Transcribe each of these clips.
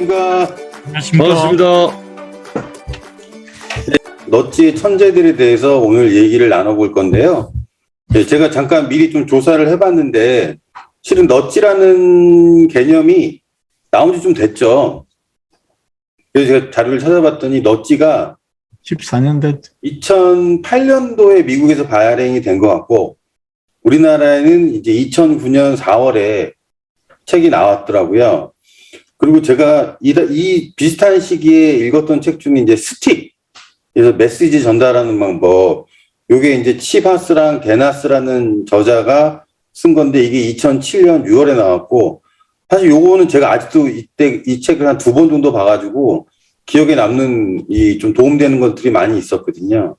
안녕하십니까. 안녕하십니까. 반갑습니다. 넛지의 천재들에 대해서 오늘 얘기를 나눠볼 건데요. 네, 제가 잠깐 미리 좀 조사를 해봤는데 실은 넛지라는 개념이 나온 지 좀 됐죠. 그래서 제가 자료를 찾아봤더니 넛지가 14년 됐죠. 2008년도에 미국에서 발행이 된 것 같고 우리나라에는 이제 2009년 4월에 책이 나왔더라고요. 그리고 제가 이 비슷한 시기에 읽었던 책 중에 이제 스틱, 그래서 메시지 전달하는 방법, 요게 이제 치바스랑 게나스라는 저자가 쓴 건데 이게 2007년 6월에 나왔고 사실 요거는 제가 아직도 이때 이 책을 한 2번 정도 봐가지고 기억에 남는 이 좀 도움되는 것들이 많이 있었거든요.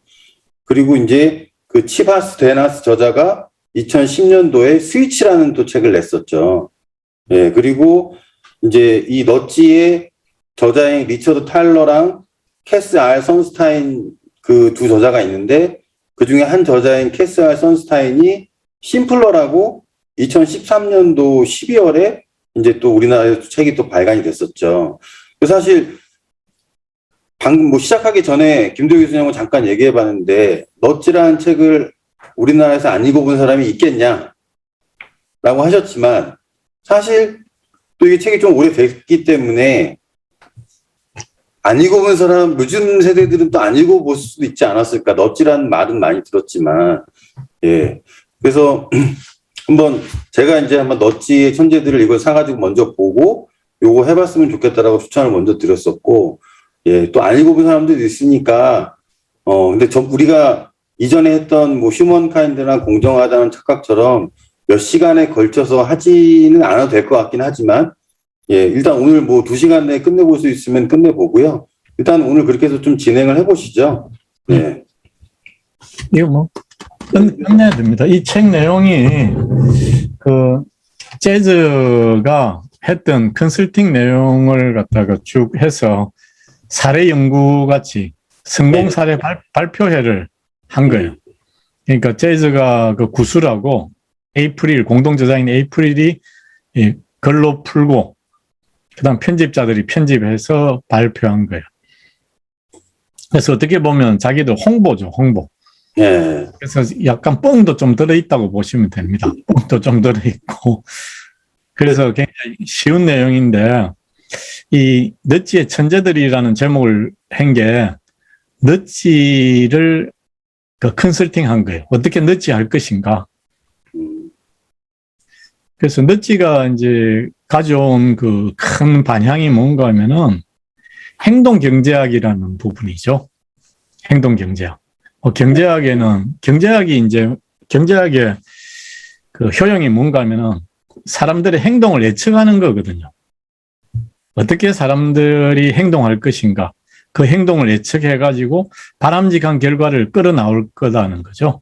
그리고 이제 그 치바스 데나스 저자가 2010년도에 스위치라는 또 책을 냈었죠. 예, 그리고 이제 이 넛지의 저자인 리처드 타일러랑 캐스 알 선스타인 그 두 저자가 있는데 그 중에 한 저자인 캐스 알 선스타인이 심플러라고 2013년도 12월에 이제 또 우리나라에서 책이 또 발간이 됐었죠. 사실 방금 뭐 시작하기 전에 김도희 교수님하고 잠깐 얘기해 봤는데 넛지라는 책을 우리나라에서 안 읽어본 사람이 있겠냐라고 하셨지만 사실 또 이게 책이 좀 오래됐기 때문에 안 읽어본 사람, 요즘 세대들은 또 안 읽어볼 수도 있지 않았을까. 넛지라는 말은 많이 들었지만, 예. 그래서 한번 제가 이제 한번 넛지의 천재들을 이걸 사가지고 먼저 보고 요거 해봤으면 좋겠다라고 추천을 먼저 드렸었고, 예. 또 안 읽어본 사람들도 있으니까, 근데 우리가 이전에 했던 뭐 휴먼카인드나 공정하다는 착각처럼 몇 시간에 걸쳐서 하지는 않아도 될 것 같긴 하지만, 예, 일단 오늘 뭐 2시간 내에 끝내볼 수 있으면 끝내보고요. 일단 오늘 그렇게 해서 좀 진행을 해보시죠. 네. 이거 뭐, 끝내야 됩니다. 이 책 내용이, 그, 재즈가 했던 컨설팅 내용을 갖다가 쭉 해서 사례 연구 같이 성공 사례 발표회를 한 거예요. 그러니까 재즈가 그 구술하고 에이프릴, 공동저자인 에이프릴이 글로 풀고, 그 다음 편집자들이 편집해서 발표한 거예요. 그래서 어떻게 보면 자기도 홍보죠, 홍보. 예. 그래서 약간 뻥도 좀 들어있다고 보시면 됩니다. 뻥도 좀 들어있고. 그래서 굉장히 쉬운 내용인데, 이 넛지의 천재들이라는 제목을 한 게, 넛지를 그 컨설팅 한 거예요. 어떻게 넛지 할 것인가. 그래서 넛지가 이제 가져온 그 큰 반향이 뭔가 하면은 행동경제학이라는 부분이죠. 행동경제학. 경제학이 이제, 경제학의 그 효용이 뭔가 하면은 사람들의 행동을 예측하는 거거든요. 어떻게 사람들이 행동할 것인가. 그 행동을 예측해가지고 바람직한 결과를 끌어나올 거다는 거죠.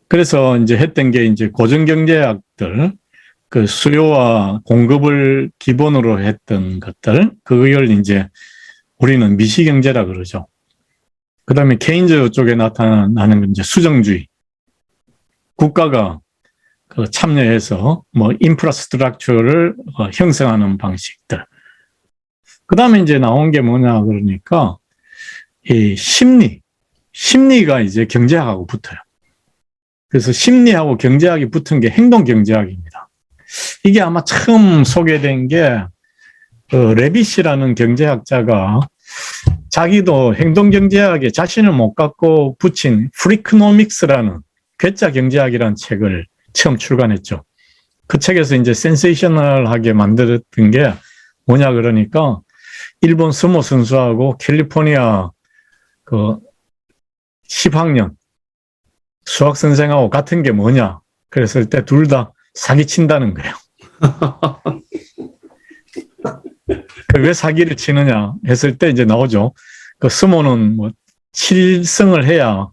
그래서 이제 했던 게 이제 고전경제학들, 그 수요와 공급을 기본으로 했던 것들, 그걸 이제 우리는 미시경제라 그러죠. 그 다음에 케인즈 쪽에 나타나는 건 이제 수정주의. 국가가 그 참여해서 뭐 인프라스트럭처를 형성하는 방식들. 그 다음에 이제 나온 게 뭐냐 그러니까 이 심리가 이제 경제학하고 붙어요. 그래서 심리하고 경제학이 붙은 게 행동경제학입니다. 이게 아마 처음 소개된 게 레빗이라는 경제학자가 자기도 행동경제학에 자신을 못 갖고 붙인 프리크노믹스라는 괴짜 경제학이라는 책을 처음 출간했죠. 그 책에서 이제 센세이셔널하게 만들었던 게 뭐냐 그러니까 일본 스모 선수하고 캘리포니아 그 10학년 수학 선생하고 같은 게 뭐냐 그랬을 때 둘 다 사기친다는 거예요. 왜 사기를 치느냐 했을 때 이제 나오죠. 그 스모는 뭐 7승을 해야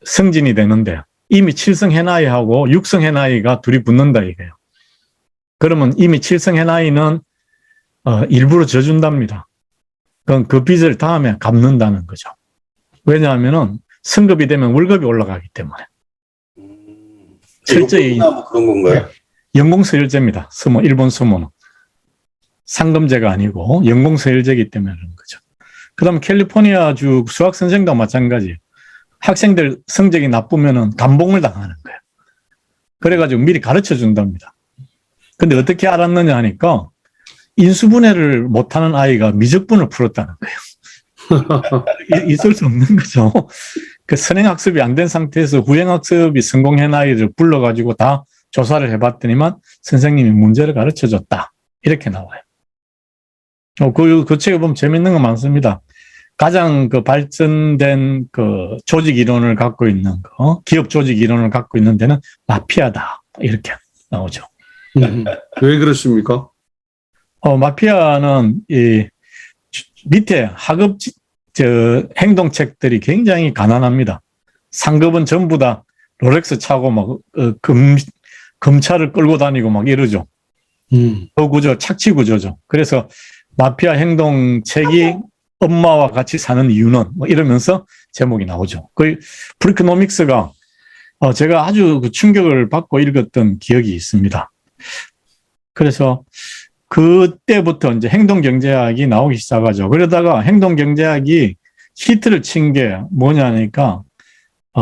승진이 되는데 이미 7승 해나이하고 6승 해나이가 둘이 붙는다 이거예요. 그러면 이미 7승 해나이는 일부러 져준답니다. 그럼 그 빚을 다음에 갚는다는 거죠. 왜냐하면은 승급이 되면 월급이 올라가기 때문에. 철저히 뭐 그런 건가요? 연공서열제입니다. 일본 스모는. 상금제가 아니고 연공서열제이기 때문에 그런 거죠. 그다음 캘리포니아주 수학 선생도 마찬가지예요. 학생들 성적이 나쁘면은 감봉을 당하는 거예요. 그래가지고 미리 가르쳐 준답니다. 근데 어떻게 알았느냐 하니까 인수분해를 못하는 아이가 미적분을 풀었다는 거예요. 있을 수 없는 거죠. 그 선행학습이 안 된 상태에서 후행학습이 성공한 아이를 불러가지고 다 조사를 해봤더니만 선생님이 문제를 가르쳐 줬다. 이렇게 나와요. 그 책에 보면 재밌는 거 많습니다. 가장 그 발전된 그 조직 이론을 갖고 있는 거, 기업 조직 이론을 갖고 있는 데는 마피아다. 이렇게 나오죠. 왜 그렇습니까? 마피아는 이 밑에 하급 행동책들이 굉장히 가난합니다. 상급은 전부 다 롤렉스 차고 막 검찰을 끌고 다니고 막 이러죠. 그 구조, 착취 구조죠. 그래서 마피아 행동책이 엄마와 같이 사는 이유는 뭐 이러면서 제목이 나오죠. 그 프리크노믹스가 제가 아주 그 충격을 받고 읽었던 기억이 있습니다. 그래서 그때부터 이제 행동경제학이 나오기 시작하죠. 그러다가 행동경제학이 히트를 친 게 뭐냐니까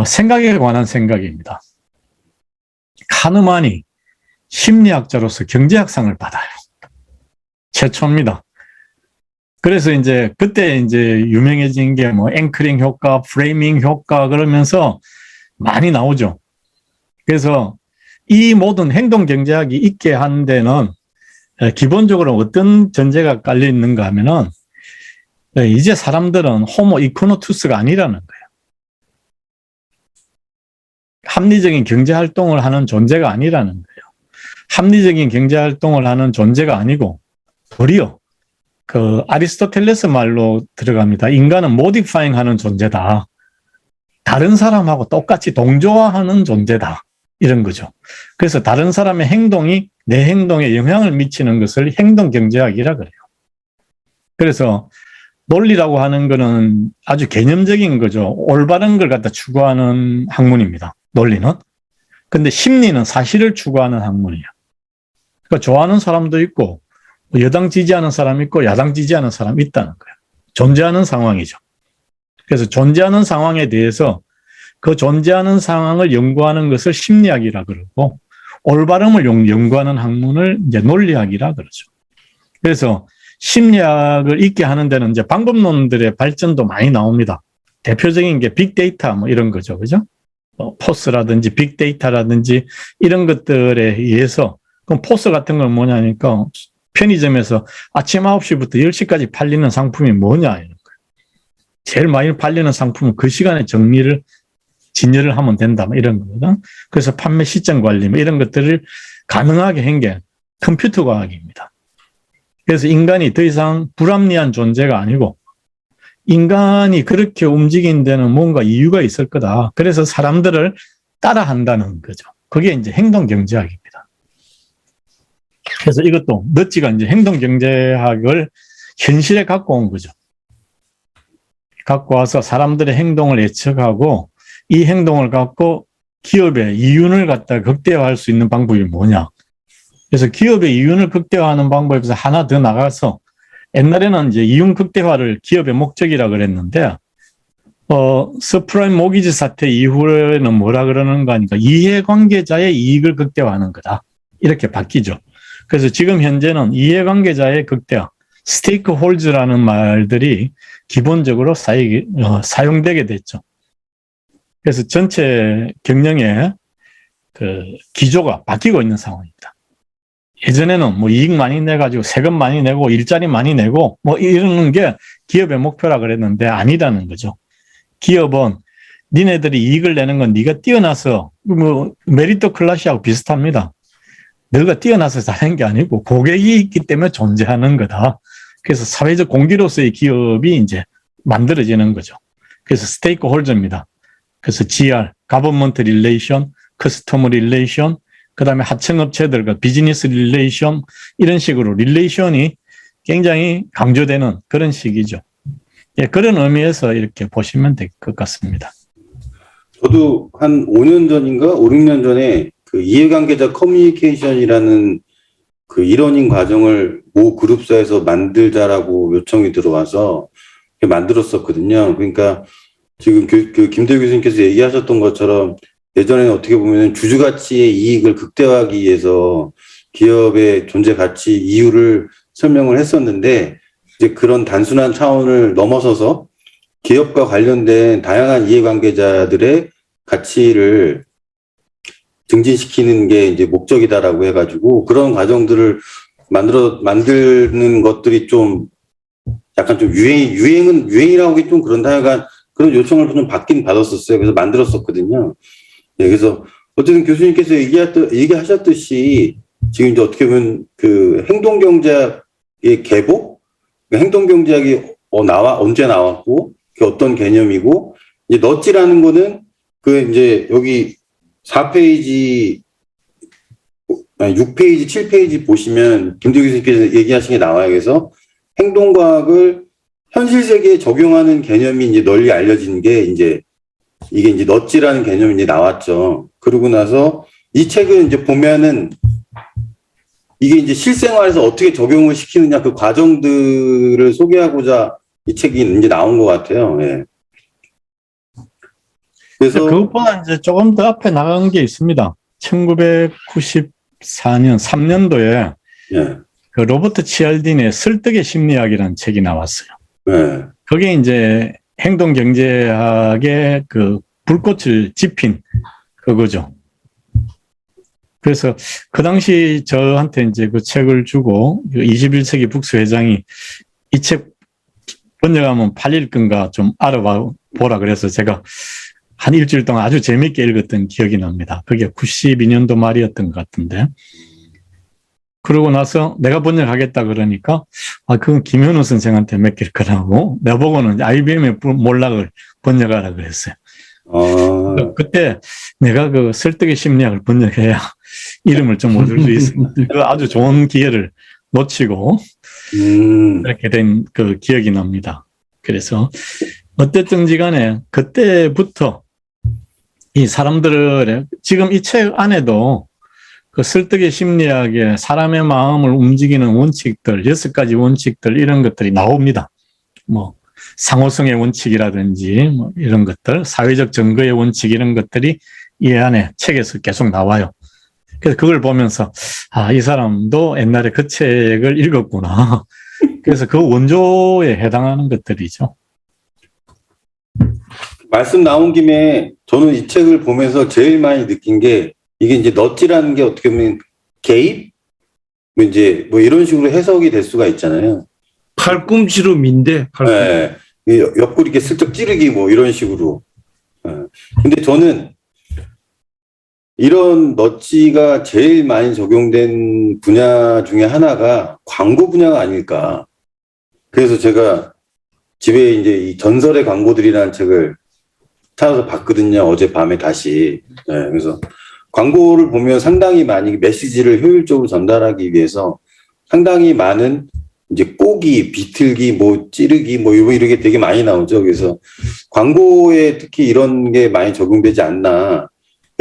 생각에 관한 생각입니다. 카누만이 심리학자로서 경제학상을 받아요. 최초입니다. 그래서 이제 그때 이제 유명해진 게 뭐 앵커링 효과, 프레이밍 효과 그러면서 많이 나오죠. 그래서 이 모든 행동 경제학이 있게 한 데는 기본적으로 어떤 전제가 깔려 있는가 하면은 이제 사람들은 호모 이코노투스가 아니라는 거예요. 합리적인 경제 활동을 하는 존재가 아니라는 거예요. 합리적인 경제 활동을 하는 존재가 아니고 도리어 그 아리스토텔레스 말로 들어갑니다. 인간은 모디파잉 하는 존재다. 다른 사람하고 똑같이 동조화하는 존재다. 이런 거죠. 그래서 다른 사람의 행동이 내 행동에 영향을 미치는 것을 행동경제학이라 그래요. 그래서 논리라고 하는 거는 아주 개념적인 거죠. 올바른 걸 갖다 추구하는 학문입니다. 논리는. 근데 심리는 사실을 추구하는 학문이에요. 그러니까 좋아하는 사람도 있고 여당 지지하는 사람이 있고 야당 지지하는 사람이 있다는 거예요. 존재하는 상황이죠. 그래서 존재하는 상황에 대해서 그 존재하는 상황을 연구하는 것을 심리학이라 그러고 올바름을 연구하는 학문을 이제 논리학이라 그러죠. 그래서 심리학을 있게 하는 데는 이제 방법론들의 발전도 많이 나옵니다. 대표적인 게 빅데이터 뭐 이런 거죠. 그죠? 포스라든지 빅데이터라든지 이런 것들에 의해서 그럼 포스 같은 건 뭐냐니까 편의점에서 아침 9시부터 10시까지 팔리는 상품이 뭐냐 이런 거예요. 제일 많이 팔리는 상품은 그 시간에 진열을 하면 된다 뭐 이런 거거든. 그래서 판매 시점 관리 뭐 이런 것들을 가능하게 한 게 컴퓨터 과학입니다. 그래서 인간이 더 이상 불합리한 존재가 아니고 인간이 그렇게 움직인 데는 뭔가 이유가 있을 거다. 그래서 사람들을 따라한다는 거죠. 그게 이제 행동경제학입니다. 그래서 이것도 너찌가 이제 행동경제학을 현실에 갖고 온 거죠. 갖고 와서 사람들의 행동을 예측하고 이 행동을 갖고 기업의 이윤을 갖다 극대화할 수 있는 방법이 뭐냐. 그래서 기업의 이윤을 극대화하는 방법에서 하나 더 나가서 옛날에는 이제 이윤 극대화를 기업의 목적이라 그랬는데, 서프라임 모기지 사태 이후에는 뭐라 그러는가 하니까 이해관계자의 이익을 극대화하는 거다. 이렇게 바뀌죠. 그래서 지금 현재는 이해관계자의 극대화, 스테이크홀즈라는 말들이 기본적으로 사용되게 됐죠. 그래서 전체 경영의 그 기조가 바뀌고 있는 상황입니다. 예전에는 뭐 이익 많이 내가지고 세금 많이 내고 일자리 많이 내고 뭐 이러는 게 기업의 목표라 그랬는데 아니라는 거죠. 기업은 니네들이 이익을 내는 건 네가 뛰어나서 뭐 메리토클래시하고 비슷합니다. 너가 뛰어나서 잘하는 게 아니고 고객이 있기 때문에 존재하는 거다. 그래서 사회적 공기로서의 기업이 이제 만들어지는 거죠. 그래서 스테이크홀더입니다. 그래서 GR, Government Relation, Customer Relation, 그 다음에 하청업체들과 비즈니스 릴레이션 이런 식으로 릴레이션이 굉장히 강조되는 그런 시기죠. 예, 그런 의미에서 이렇게 보시면 될 것 같습니다. 저도 한 5년 전인가 5, 6년 전에 그 이해관계자 커뮤니케이션이라는 그 1원인 과정을 모 그룹사에서 만들자라고 요청이 들어와서 만들었었거든요. 그러니까 지금 그 김대우 교수님께서 얘기하셨던 것처럼 예전에는 어떻게 보면 주주가치의 이익을 극대화하기 위해서 기업의 존재 가치 이유를 설명을 했었는데 이제 그런 단순한 차원을 넘어서서 기업과 관련된 다양한 이해관계자들의 가치를 증진시키는 게 이제 목적이다라고 해가지고 그런 과정들을 만드는 것들이 좀 약간 좀 유행이라고 하기 좀 그런다. 약간 그런 요청을 좀 받긴 받았었어요. 그래서 만들었었거든요. 네, 그래서 어쨌든 교수님께서 얘기하셨듯이 지금 이제 어떻게 보면 그 행동경제학의 계보, 행동경제학이 언제 나왔고, 그게 어떤 개념이고, 이제 넛지라는 거는 그 이제 여기 4페이지, 6페이지, 7페이지 보시면 김대우 교수님께서 얘기하신 게 나와요. 그래서 행동과학을 현실 세계에 적용하는 개념이 이제 널리 알려진 게 이제 이게 이제 넛지라는 개념이 이제 나왔죠. 그러고 나서 이 책을 이제 보면은 이게 이제 실생활에서 어떻게 적용을 시키느냐 그 과정들을 소개하고자 이 책이 이제 나온 것 같아요. 예. 그래서 그것보다 이제 조금 더 앞에 나간 게 있습니다. 1994년, 3년도에 예. 그 로버트 치알딘의 설득의 심리학이라는 책이 나왔어요. 예. 그게 이제 행동경제학의 그 불꽃을 지핀 그거죠. 그래서 그 당시 저한테 이제 그 책을 주고 21세기 북스 회장이 이 책 번역하면 팔릴 건가 좀 알아보라 그래서 제가 한 일주일 동안 아주 재밌게 읽었던 기억이 납니다. 그게 92년도 말이었던 것 같은데. 그러고 나서 내가 번역하겠다 그러니까 그건 김현우 선생한테 맡길 거라고 나보고는 IBM의 몰락을 번역하라 그랬어요. 그때 내가 그 설득의 심리학을 번역해야 이름을 좀 얻을 수 있습니다. 그 아주 좋은 기회를 놓치고 그렇게 된 그 기억이 납니다. 그래서 어쨌든지 간에 그때부터 이 사람들의 지금 이 책 안에도 그 설득의 심리학에 사람의 마음을 움직이는 원칙들, 6가지 원칙들 이런 것들이 나옵니다. 뭐 상호성의 원칙이라든지 뭐 이런 것들, 사회적 증거의 원칙 이런 것들이 이 안에 책에서 계속 나와요. 그래서 그걸 보면서 이 사람도 옛날에 그 책을 읽었구나. 그래서 그 원조에 해당하는 것들이죠. 말씀 나온 김에 저는 이 책을 보면서 제일 많이 느낀 게 이게 이제 넛지라는 게 어떻게 보면 개입? 뭐 이제 뭐 이런 식으로 해석이 될 수가 있잖아요. 팔꿈치로 민대. 네. 옆구리 이렇게 슬쩍 찌르기 뭐 이런 식으로. 근데 저는 이런 넛지가 제일 많이 적용된 분야 중에 하나가 광고 분야가 아닐까. 그래서 제가 집에 이제 이 전설의 광고들이라는 책을 찾아서 봤거든요. 어젯밤에 다시. 네, 그래서 광고를 보면 상당히 많이 메시지를 효율적으로 전달하기 위해서 상당히 많은 이제 꼬기, 비틀기, 뭐 찌르기, 뭐 이렇게 되게 많이 나오죠. 그래서 광고에 특히 이런 게 많이 적용되지 않나.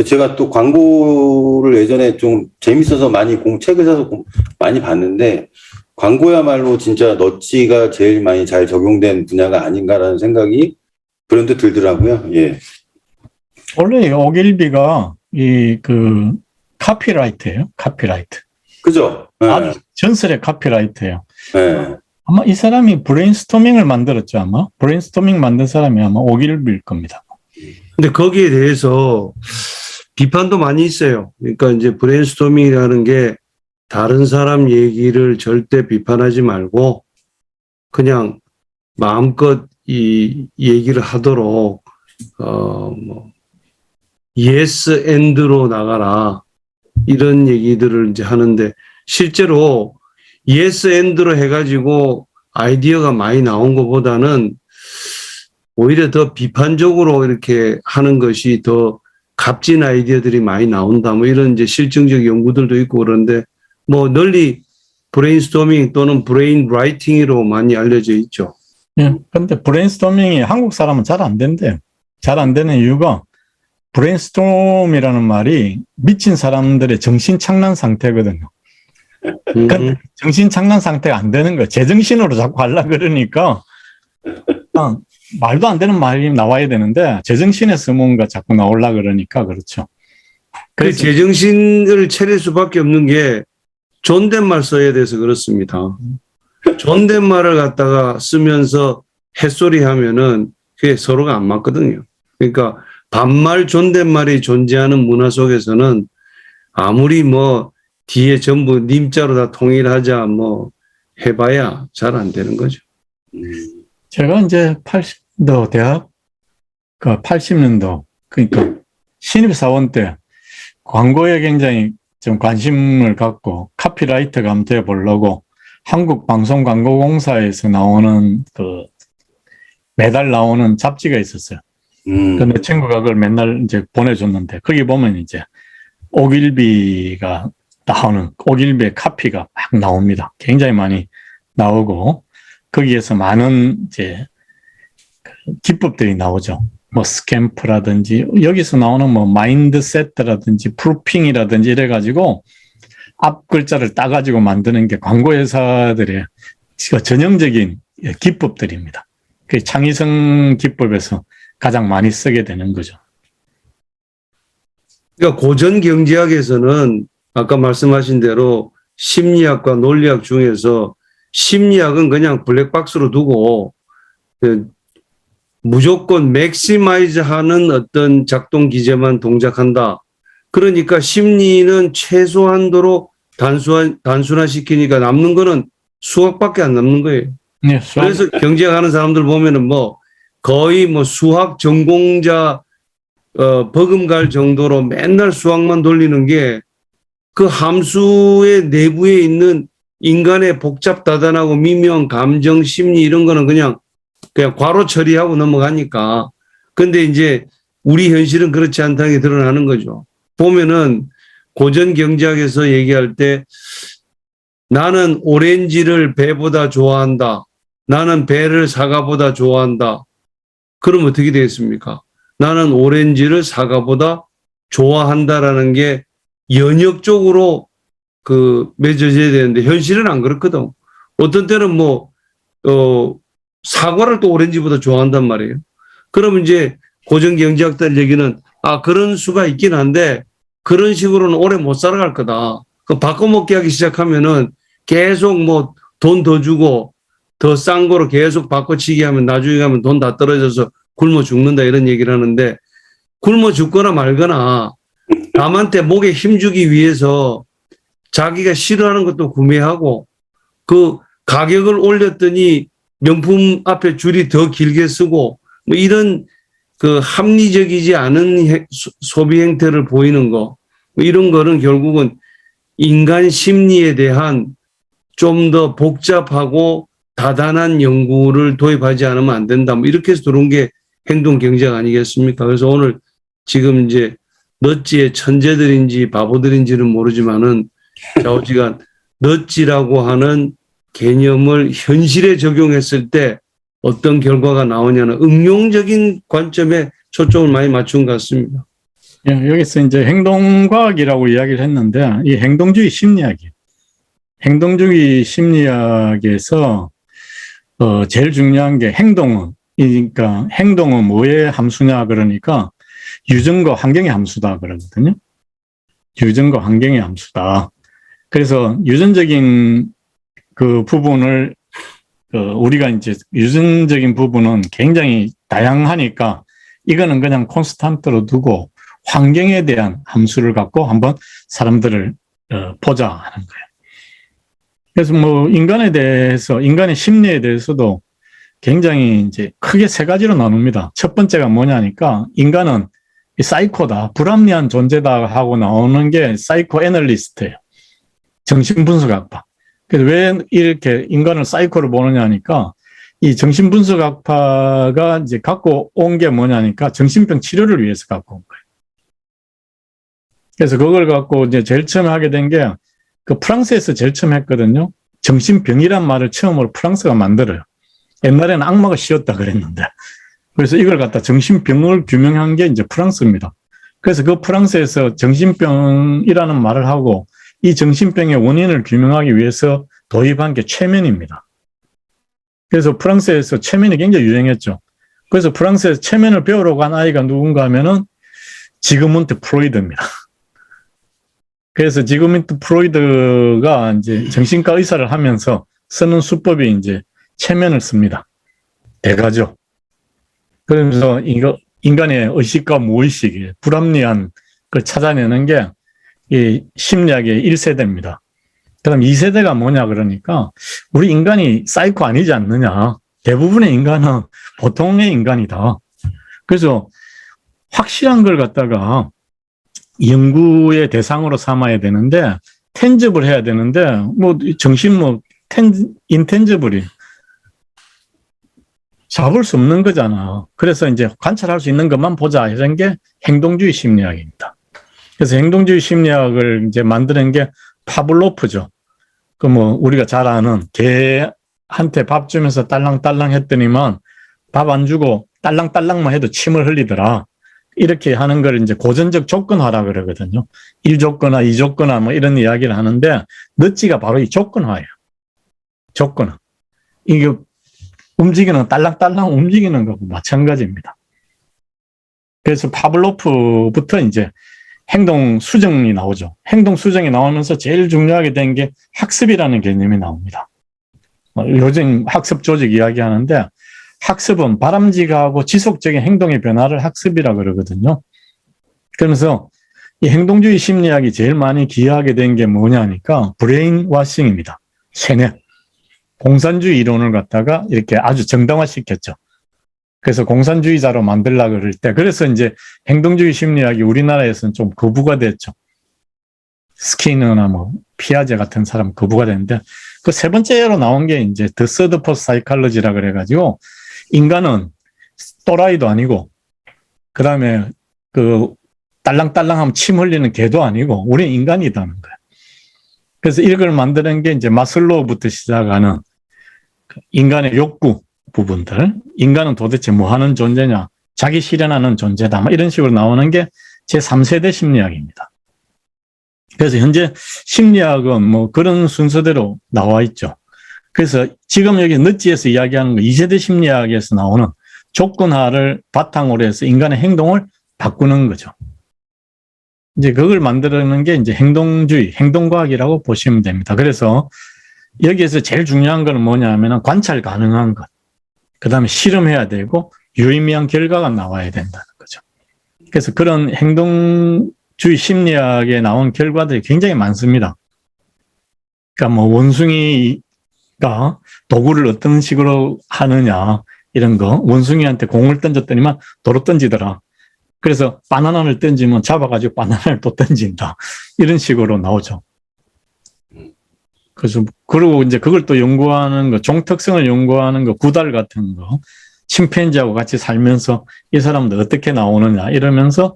제가 또 광고를 예전에 좀 재밌어서 많이 책을 사서 많이 봤는데 광고야말로 진짜 넛지가 제일 많이 잘 적용된 분야가 아닌가라는 생각이 그런데 들더라고요. 예. 원래 오길비가 그 카피라이트예요. 카피라이트. 그죠? 아주 전설의 카피라이트예요. 네. 아마 이 사람이 브레인스토밍을 만들었죠. 아마 브레인스토밍 만든 사람이 아마 오길비일 겁니다. 근데 거기에 대해서 비판도 많이 있어요. 그러니까 이제 브레인스토밍이라는 게 다른 사람 얘기를 절대 비판하지 말고 그냥 마음껏 이 얘기를 하도록 뭐 yes and로 나가라 이런 얘기들을 이제 하는데 실제로 yes and로 해가지고 아이디어가 많이 나온 것보다는 오히려 더 비판적으로 이렇게 하는 것이 더 값진 아이디어들이 많이 나온다. 뭐 이런 이제 실증적 연구들도 있고 그런데 뭐 널리 브레인스토밍 또는 브레인 라이팅으로 많이 알려져 있죠. 예. 근데 브레인스토밍이 한국 사람은 잘 안 된대요. 잘 안 되는 이유가 브레인스톰이라는 말이 미친 사람들의 정신 착란 상태거든요. 음. 정신 착란 상태가 안 되는 거예요. 제정신으로 자꾸 하려 그러니까 말도 안 되는 말이 나와야 되는데 제정신에서 뭔가 자꾸 나오려 그러니까 그렇죠. 그 그래서 제정신을 차릴 수밖에 없는 게 존댓말 써야 돼서 그렇습니다. 존댓말을 갖다가 쓰면서 햇소리 하면은 그게 서로가 안 맞거든요. 그러니까 반말 존댓말이 존재하는 문화 속에서는 아무리 뭐 뒤에 전부 님자로 다 통일하자 뭐 해봐야 잘 안 되는 거죠. 제가 이제 80년도 대학 80년도 그러니까 신입사원 때 광고에 굉장히 좀 관심을 갖고 카피라이터가 한번 돼 보려고 한국방송광고공사에서 나오는 그 매달 나오는 잡지가 있었어요. 내 친구가 그걸 맨날 이제 보내줬는데 거기 보면 이제 옥일비가 나오는 옥일비의 카피가 막 나옵니다. 굉장히 많이 나오고 거기에서 많은 이제 기법들이 나오죠. 뭐 스캠프라든지 여기서 나오는 뭐 마인드세트라든지 프루핑이라든지 이래가지고 앞 글자를 따가지고 만드는 게 광고회사들의 전형적인 기법들입니다. 그 창의성 기법에서 가장 많이 쓰게 되는 거죠. 그러니까 고전 경제학에서는 아까 말씀하신 대로 심리학과 논리학 중에서 심리학은 그냥 블랙박스로 두고 무조건 맥시마이즈하는 어떤 작동 기제만 동작한다. 그러니까 심리는 최소한도로 단순화시키니까 남는 거는 수학밖에 안 남는 거예요. 네, 수학. 그래서 경제학하는 사람들 보면은 뭐 거의 뭐 수학 전공자 버금갈 정도로 맨날 수학만 돌리는 게 그 함수의 내부에 있는 인간의 복잡다단하고 미묘한 감정, 심리 이런 거는 그냥 괄호 처리하고 넘어가니까. 근데 이제 우리 현실은 그렇지 않다는 게 드러나는 거죠. 보면은 고전 경제학에서 얘기할 때 나는 오렌지를 배보다 좋아한다. 나는 배를 사과보다 좋아한다. 그럼 어떻게 되겠습니까? 나는 오렌지를 사과보다 좋아한다라는 게 연역적으로 맺어져야 되는데 현실은 안 그렇거든. 어떤 때는 사과를 또 오렌지보다 좋아한단 말이에요. 그러면 이제 고전 경제학들 얘기는 그런 수가 있긴 한데 그런 식으로는 오래 못 살아갈 거다. 그 바꿔먹기 하기 시작하면은 계속 뭐 돈 더 주고 더 싼 거로 계속 바꿔치기 하면 나중에 가면 돈 다 떨어져서 굶어 죽는다 이런 얘기를 하는데 굶어 죽거나 말거나 남한테 목에 힘주기 위해서 자기가 싫어하는 것도 구매하고 그 가격을 올렸더니 명품 앞에 줄이 더 길게 쓰고 뭐 이런 그 합리적이지 않은 소비 행태를 보이는 거 이런 거는 결국은 인간 심리에 대한 좀 더 복잡하고 다단한 연구를 도입하지 않으면 안 된다. 뭐 이렇게 해서 들어온 게 행동 경제학 아니겠습니까? 그래서 오늘 지금 이제 넛지의 천재들인지 바보들인지는 모르지만은 좌우지간 넛지라고 하는 개념을 현실에 적용했을 때 어떤 결과가 나오냐는 응용적인 관점에 초점을 많이 맞춘 것 같습니다. 여기서 이제 행동과학이라고 이야기를 했는데 이 행동주의 심리학이에요. 행동주의 심리학에서 제일 중요한 게 행동은 그러니까 행동은 뭐의 함수냐 그러니까 유전과 환경의 함수다 그러거든요. 유전과 환경의 함수다. 그래서 유전적인 그 부분을 우리가 이제 유전적인 부분은 굉장히 다양하니까 이거는 그냥 콘스탄트로 두고 환경에 대한 함수를 갖고 한번 사람들을 보자 하는 거예요. 그래서 뭐 인간에 대해서 인간의 심리에 대해서도 굉장히 이제 크게 세 가지로 나눕니다. 첫 번째가 뭐냐니까 인간은 사이코다, 불합리한 존재다 하고 나오는 게 사이코 애널리스트예요. 정신분석학파. 그래서 왜 이렇게 인간을 사이코를 보느냐 하니까 이 정신분석학파가 이제 갖고 온 게 뭐냐니까 정신병 치료를 위해서 갖고 온 거예요. 그래서 그걸 갖고 이제 제일 처음에 하게 된 게 그 프랑스에서 제일 처음 했거든요. 정신병이란 말을 처음으로 프랑스가 만들어요. 옛날에는 악마가 씌웠다 그랬는데. 그래서 이걸 갖다 정신병을 규명한 게 이제 프랑스입니다. 그래서 그 프랑스에서 정신병이라는 말을 하고 이 정신병의 원인을 규명하기 위해서 도입한 게 최면입니다. 그래서 프랑스에서 최면이 굉장히 유행했죠. 그래서 프랑스에서 최면을 배우러 간 아이가 누군가 하면은 지그문트 프로이드입니다. 그래서 지그문트 프로이드가 이제 정신과 의사를 하면서 쓰는 수법이 이제 최면을 씁니다. 대가죠. 그러면서 이거 인간의 의식과 무의식, 불합리한 걸 찾아내는 게 이 심리학의 1세대입니다. 그다음 2세대가 뭐냐 그러니까 우리 인간이 사이코 아니지 않느냐. 대부분의 인간은 보통의 인간이다. 그래서 확실한 걸 갖다가 연구의 대상으로 삼아야 되는데 텐저블 해야 되는데 뭐 정신 인텐저블이 잡을 수 없는 거잖아. 그래서 이제 관찰할 수 있는 것만 보자 이런 게 행동주의 심리학입니다. 그래서 행동주의 심리학을 이제 만드는 게 파블로프죠. 그 뭐 우리가 잘 아는 개한테 밥 주면서 딸랑딸랑 했더니만 밥 안 주고 딸랑딸랑만 해도 침을 흘리더라. 이렇게 하는 걸 이제 고전적 조건화라 그러거든요. 1조건화, 2조건화 뭐 이런 이야기를 하는데 넛지가 바로 이 조건화예요. 조건화. 이게 움직이는 딸랑딸랑 움직이는 거고 마찬가지입니다. 그래서 파블로프부터 이제 행동 수정이 나오죠. 행동 수정이 나오면서 제일 중요하게 된 게 학습이라는 개념이 나옵니다. 요즘 학습 조직 이야기하는데 학습은 바람직하고 지속적인 행동의 변화를 학습이라 그러거든요. 그러면서 이 행동주의 심리학이 제일 많이 기여하게 된 게 뭐냐니까 브레인 와싱입니다. 세뇌. 공산주의 이론을 갖다가 이렇게 아주 정당화시켰죠. 그래서 공산주의자로 만들려고 그럴 때, 그래서 이제 행동주의 심리학이 우리나라에서는 좀 거부가 됐죠. 스키너나 뭐, 피아제 같은 사람 거부가 됐는데, 그 세 번째로 나온 게 이제 The Third Post Psychology라 그래가지고, 인간은 또라이도 아니고, 그 다음에 그, 딸랑딸랑하면 침 흘리는 개도 아니고, 우리는 인간이다는 거예요. 그래서 이걸 만드는 게 이제 마슬로우부터 시작하는 인간의 욕구 부분들, 인간은 도대체 뭐 하는 존재냐, 자기 실현하는 존재다, 이런 식으로 나오는 게 제3세대 심리학입니다. 그래서 현재 심리학은 뭐 그런 순서대로 나와 있죠. 그래서 지금 여기 넛지에서 이야기하는 거 2세대 심리학에서 나오는 조건화를 바탕으로 해서 인간의 행동을 바꾸는 거죠. 이제 그걸 만드는 게 이제 행동주의, 행동과학이라고 보시면 됩니다. 그래서 여기에서 제일 중요한 건 뭐냐 하면 관찰 가능한 것. 그 다음에 실험해야 되고 유의미한 결과가 나와야 된다는 거죠. 그래서 그런 행동주의 심리학에 나온 결과들이 굉장히 많습니다. 그러니까 뭐 원숭이가 도구를 어떤 식으로 하느냐 이런 거. 원숭이한테 공을 던졌더니만 도로 던지더라. 그래서 바나나를 던지면 잡아가지고 바나나를 또 던진다. 이런 식으로 나오죠. 그래서, 그리고 이제 그걸 또 연구하는 거, 종특성을 연구하는 거, 구달 같은 거, 침팬지하고 같이 살면서 이 사람들 어떻게 나오느냐, 이러면서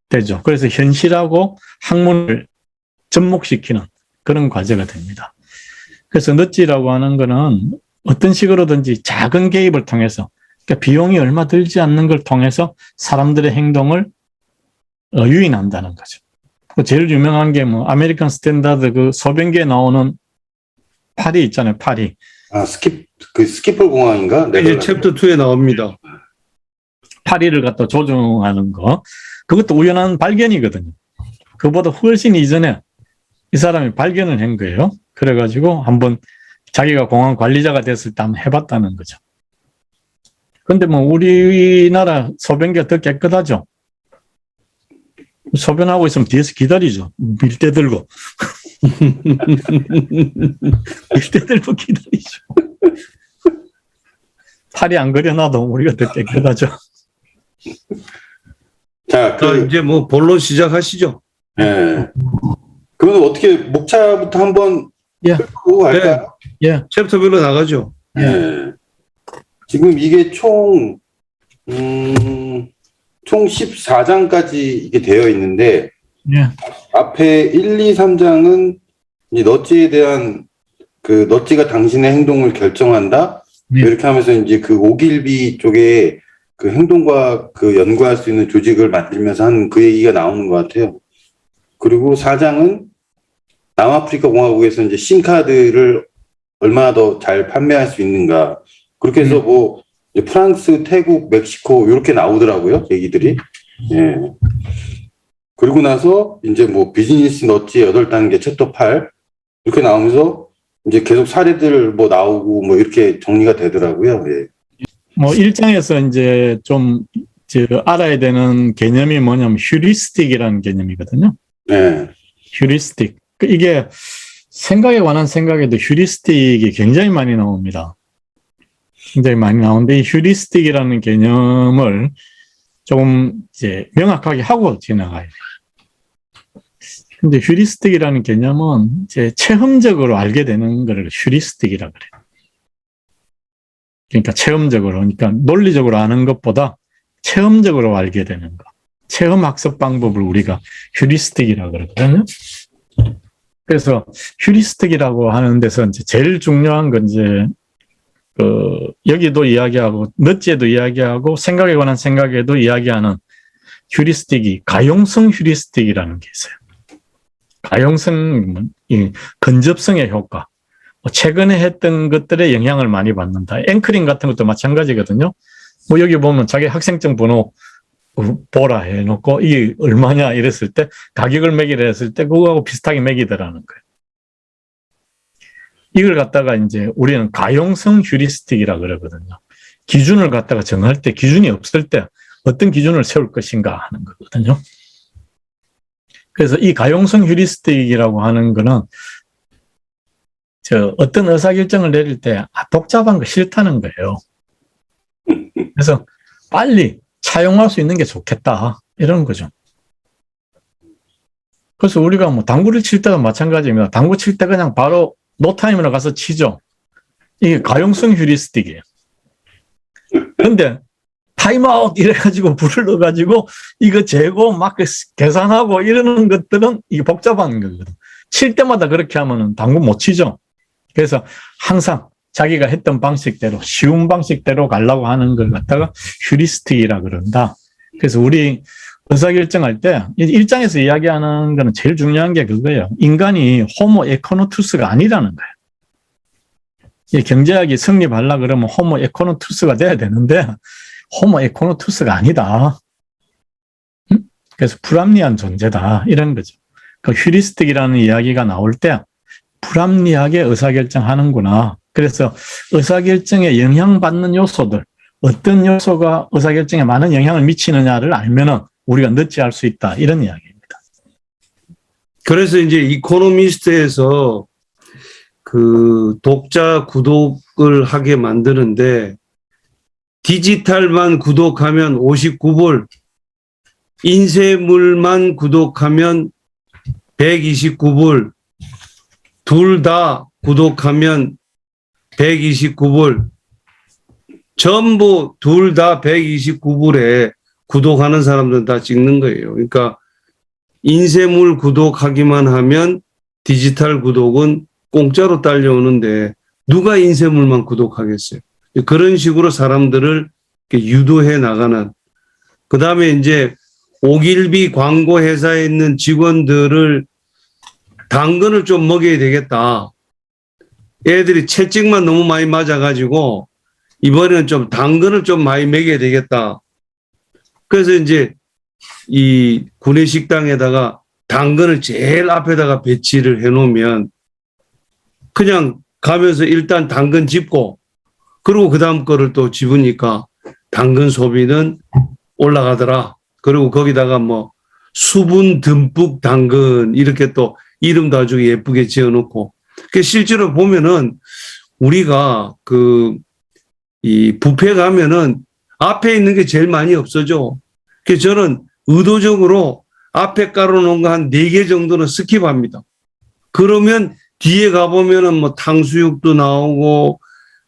되죠. 그래서 현실하고 학문을 접목시키는 그런 과제가 됩니다. 그래서 넛지라고 하는 거는 어떤 식으로든지 작은 개입을 통해서, 그러니까 비용이 얼마 들지 않는 걸 통해서 사람들의 행동을 유인한다는 거죠. 제일 유명한 게 뭐, 아메리칸 스탠다드 그 소변기에 나오는 파리 있잖아요, 파리. 아, 스키폴 공항인가? 이제 챕터 2에 나옵니다. 파리를 갖다 조종하는 거. 그것도 우연한 발견이거든요. 그보다 훨씬 이전에 이 사람이 발견을 한 거예요. 그래가지고 한번 자기가 공항 관리자가 됐을 때 한번 해봤다는 거죠. 근데 뭐 우리나라 소변기가 더 깨끗하죠. 소변하고 있으면 뒤에서 기다리죠. 밀대 들고. 밀대 들고 기다리죠. 팔이 안 그려놔도 우리가 더 깨끗하죠. 자, 이제 뭐 본론 시작하시죠. 예. 그러면 어떻게 목차부터 한번 예. 끌고 갈까요? 예. 챕터별로 나가죠. 예. 지금 이게 총 14장까지 이게 되어 있는데, 예. 앞에 1, 2, 3장은 이 넛지에 대한 그 넛지가 당신의 행동을 결정한다? 예. 이렇게 하면서 이제 그 오길비 쪽에 그 행동과 그 연구할 수 있는 조직을 만들면서 한 그 얘기가 나오는 것 같아요. 그리고 4장은 남아프리카 공화국에서 이제 심카드를 얼마나 더 잘 판매할 수 있는가. 그렇게 해서 뭐 이제 프랑스, 태국, 멕시코 이렇게 나오더라고요. 얘기들이. 예. 그리고 나서 이제 뭐 비즈니스 넛지 8단계 챕터 8 이렇게 나오면서 이제 계속 사례들 뭐 나오고 뭐 이렇게 정리가 되더라고요. 예. 뭐 1장에서 이제 좀 알아야 되는 개념이 뭐냐면 휴리스틱이라는 개념이거든요. 예. 휴리스틱. 이게 생각에 관한 생각에도 휴리스틱이 굉장히 많이 나옵니다. 굉장히 많이 나오는데 이 휴리스틱이라는 개념을 조금 이제 명확하게 하고 지나가야 돼요. 근데 휴리스틱이라는 개념은 이제 체험적으로 알게 되는 거를 휴리스틱이라 그래요. 그러니까 체험적으로, 그러니까 논리적으로 아는 것보다 체험적으로 알게 되는 거. 체험 학습 방법을 우리가 휴리스틱이라 그러거든요. 그래서 휴리스틱이라고 하는 데서 이제 제일 중요한 건 이제 여기도 이야기하고 넛지에도 이야기하고 생각에 관한 생각에도 이야기하는 휴리스틱이 가용성 휴리스틱이라는 게 있어요. 가용성, 이 근접성의 효과. 최근에 했던 것들에 영향을 많이 받는다. 앵커링 같은 것도 마찬가지거든요. 뭐 여기 보면 자기 학생증 번호 보라 해놓고 이게 얼마냐 이랬을 때 가격을 매기라 했을 때 그거하고 비슷하게 매기더라는 거예요. 이걸 갖다가 이제 우리는 가용성 휴리스틱이라 그러거든요. 기준을 갖다가 정할 때 기준이 없을 때 어떤 기준을 세울 것인가 하는 거거든요. 그래서 이 가용성 휴리스틱이라고 하는 거는 어떤 의사결정을 내릴 때 복잡한 거 싫다는 거예요. 그래서 빨리 차용할 수 있는 게 좋겠다. 이런 거죠. 그래서 우리가 뭐 당구를 칠 때도 마찬가지입니다. 당구 칠 때 그냥 바로 노타임으로 가서 치죠. 이게 가용성 휴리스틱이에요. 근데 타임아웃 이래가지고 불을 넣어가지고 이거 재고 막 계산하고 이러는 것들은 이게 복잡한 거거든. 칠 때마다 그렇게 하면은 당구 못 치죠. 그래서 항상 자기가 했던 방식대로 쉬운 방식대로 가려고 하는 걸 갖다가 휴리스틱이라 그런다. 그래서 우리 의사결정할 때 1장에서 이야기하는 거는 제일 중요한 게 그거예요. 인간이 호모 에코노투스가 아니라는 거예요. 이 경제학이 성립하려고 그러면 호모 에코노투스가 돼야 되는데 호모 에코노투스가 아니다. 그래서 불합리한 존재다. 이런 거죠. 그 휴리스틱이라는 이야기가 나올 때 불합리하게 의사결정하는구나. 그래서 의사결정에 영향받는 요소들, 어떤 요소가 의사결정에 많은 영향을 미치느냐를 알면은 우리가 넛지할 수 있다. 이런 이야기입니다. 그래서 이제 이코노미스트에서 그 독자 구독을 하게 만드는데 디지털만 구독하면 59불, 인쇄물만 구독하면 129불, 둘 다 구독하면 129불, 전부 둘 다 129불에 구독하는 사람들은 다 찍는 거예요. 그러니까 인쇄물 구독하기만 하면 디지털 구독은 공짜로 딸려오는데 누가 인쇄물만 구독하겠어요? 그런 식으로 사람들을 유도해 나가는. 그 다음에 이제 오길비 광고 회사에 있는 직원들을 당근을 좀 먹여야 되겠다. 애들이 채찍만 너무 많이 맞아가지고 이번에는 좀 당근을 좀 많이 먹여야 되겠다. 그래서 이제 이 구내식당에다가 당근을 제일 앞에다가 배치를 해놓으면 그냥 가면서 일단 당근 집고 그리고 그 다음 거를 또 집으니까 당근 소비는 올라가더라. 그리고 거기다가 뭐 수분 듬뿍 당근 이렇게 또 이름도 아주 예쁘게 지어놓고 실제로 보면은 우리가 이 뷔페 가면은 앞에 있는 게 제일 많이 없어져. 그래서 저는 의도적으로 앞에 깔아놓은 거 한 4개 정도는 스킵합니다. 그러면 뒤에 가보면은 뭐 탕수육도 나오고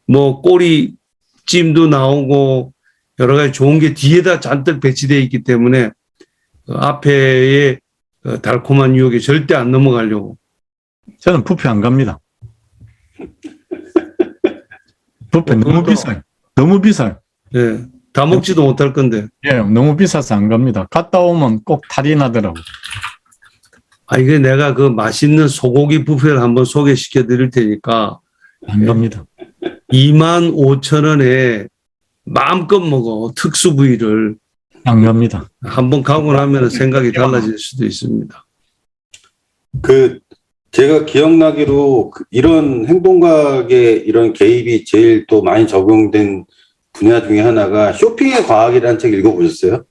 뭐 꼬리찜도 나오고 여러 가지 좋은 게 뒤에다 잔뜩 배치되어 있기 때문에 앞에의 달콤한 유혹에 절대 안 넘어가려고. 저는 뷔페 안 갑니다. 뷔페 너무 비싸요. 너무 비싸요. 예, 다 먹지도 못할 건데. 예, 너무 비싸서 안 갑니다. 갔다 오면 꼭 탈이 나더라고요. 이게 내가 그 맛있는 소고기 뷔페를 한번 소개시켜 드릴 테니까 안 갑니다. 25,000원에 마음껏 먹어. 특수 부위를. 안 갑니다. 한번 가고 나면 생각이 달라질 수도 있습니다. 제가 기억나기로 이런 행동과학의 이런 개입이 제일 또 많이 적용된 분야 중에 하나가 쇼핑의 과학이라는 책 읽어보셨어요?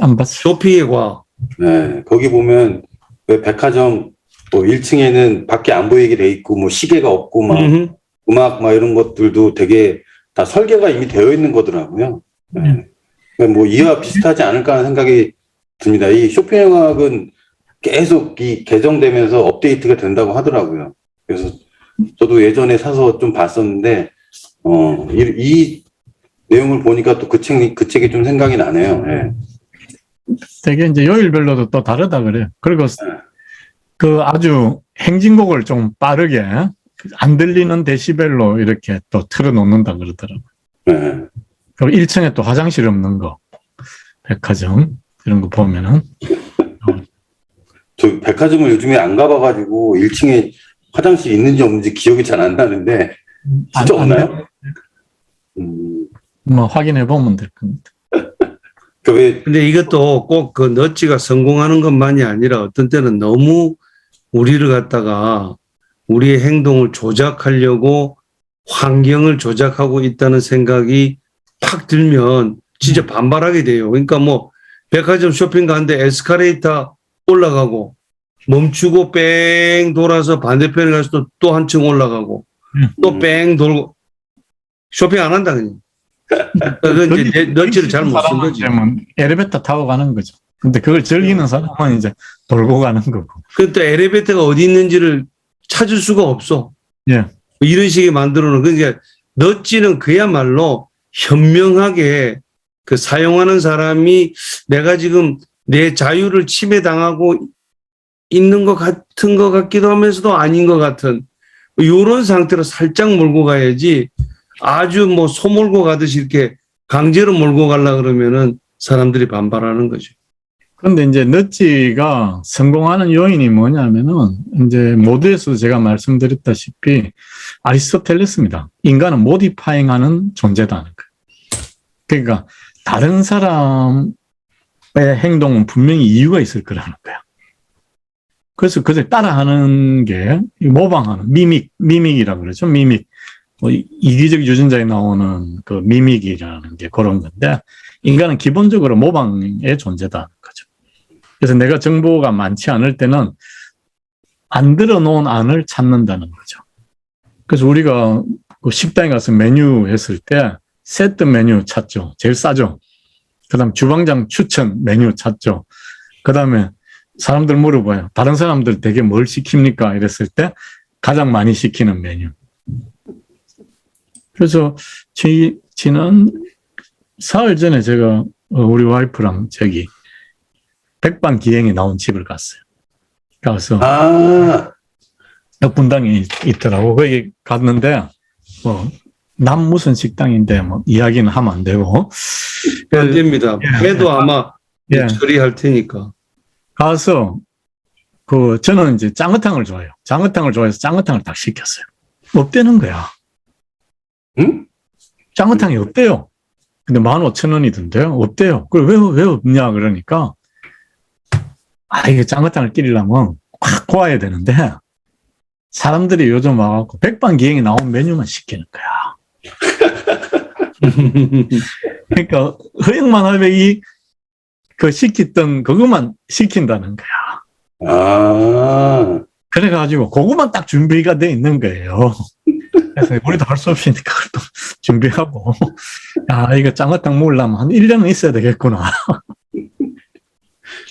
안 봤어요. 쇼핑의 과학. 네, 거기 보면 왜 백화점 뭐 1층에는 밖에 안 보이게 돼 있고 뭐 시계가 없고 막 음악 막 이런 것들도 되게 다 설계가 이미 되어 있는 거더라고요. 네. 그러니까 뭐 이와 비슷하지 않을까 하는 생각이 듭니다. 이 쇼핑의 과학은 계속 이 개정되면서 업데이트가 된다고 하더라고요. 그래서 저도 예전에 사서 좀 봤었는데 이 내용을 보니까 또 그 책이 좀 생각이 나네요. 네. 되게 이제 요일별로도 또 다르다 그래요. 그리고 그 아주 행진곡을 좀 빠르게 안 들리는 데시벨로 이렇게 또 틀어놓는다 그러더라고요. 네. 그리고 1층에 또 화장실 없는 거, 백화점 이런 거 보면은 저 백화점을 요즘에 안 가봐가지고 1층에 화장실 있는지 없는지 기억이 잘 안 나는데 진짜 없나요? 뭐 확인해 보면 될 겁니다. 근데 이것도 꼭 그 너찌가 성공하는 것만이 아니라 어떤 때는 너무 우리를 갖다가 우리의 행동을 조작하려고 환경을 조작하고 있다는 생각이 팍 들면 진짜 반발하게 돼요. 그러니까 뭐 백화점 쇼핑 가는데 에스컬레이터 올라가고 멈추고 뺑 돌아서 반대편에 가서 또 한층 올라가고 또 뺑 돌고 쇼핑 안 한다 그냥. 그건 이제 너치를 잘 못 쓴 거지. 엘리베이터 타고 가는 거죠. 근데 그걸 즐기는 사람은 이제 돌고 가는 거고. 그또 엘리베이터가 어디 있는지를 찾을 수가 없어. 예. 이런 식의 만들어 놓은. 그러니까 너찌는 그야말로 현명하게 그 사용하는 사람이 내가 지금 내 자유를 침해당하고 있는 것 같은 것 같기도 하면서도 아닌 것 같은 이런 상태로 살짝 몰고 가야지 아주 뭐 소몰고 가듯이 이렇게 강제로 몰고 가려 그러면은 사람들이 반발하는 거죠. 그런데 이제 너찌가 성공하는 요인이 뭐냐면은 이제 모두에서도 제가 말씀드렸다시피 아리스토텔레스입니다. 인간은 모디파잉하는 존재다는 거예요. 그러니까 다른 사람의 행동은 분명히 이유가 있을 거라는 거야. 그래서 그걸 따라하는 게 모방하는 미믹이라고 그러죠. 미믹. 뭐 이기적 유전자에 나오는 그 미믹이라는 게 그런 건데 인간은 기본적으로 모방의 존재다는 거죠. 그래서 내가 정보가 많지 않을 때는 안 들어놓은 안을 찾는다는 거죠. 그래서 우리가 그 식당에 가서 메뉴 했을 때 세트 메뉴 찾죠. 제일 싸죠. 그 다음 주방장 추천 메뉴 찾죠. 그 다음에 사람들 물어봐요. 다른 사람들 되게 뭘 시킵니까? 이랬을 때 가장 많이 시키는 메뉴. 그래서 지난 사흘 전에 제가 우리 와이프랑 저기 백반기행이 나온 집을 갔어요. 가서 분당에 있더라고. 거기 갔는데 남 무슨 식당인데 뭐 이야기는 하면 안 되고 안 됩니다. 해도 아마 처리할 테니까. 가서 저는 이제 짱어탕을 좋아해요. 짱어탕을 좋아해서 짱어탕을 딱 시켰어요. 없대는 거야. 응? 짱어탕이 없대요. 근데 15,000원이던데요. 없대요. 그래 왜 없냐 그러니까 이게 짱어탕을 끓이려면 확 구워야 되는데 사람들이 요즘 와갖고 백반기행이 나온 메뉴만 시키는 거야. 그러니까 허영만 할배기 시켰던 그것만 시킨다는 거야. 그래가지고 그것만 딱 준비가 돼 있는 거예요. 그래서 우리도 할 수 없으니까 그것도 준비하고 이거 짱어탕 먹으려면 한 1년은 있어야 되겠구나.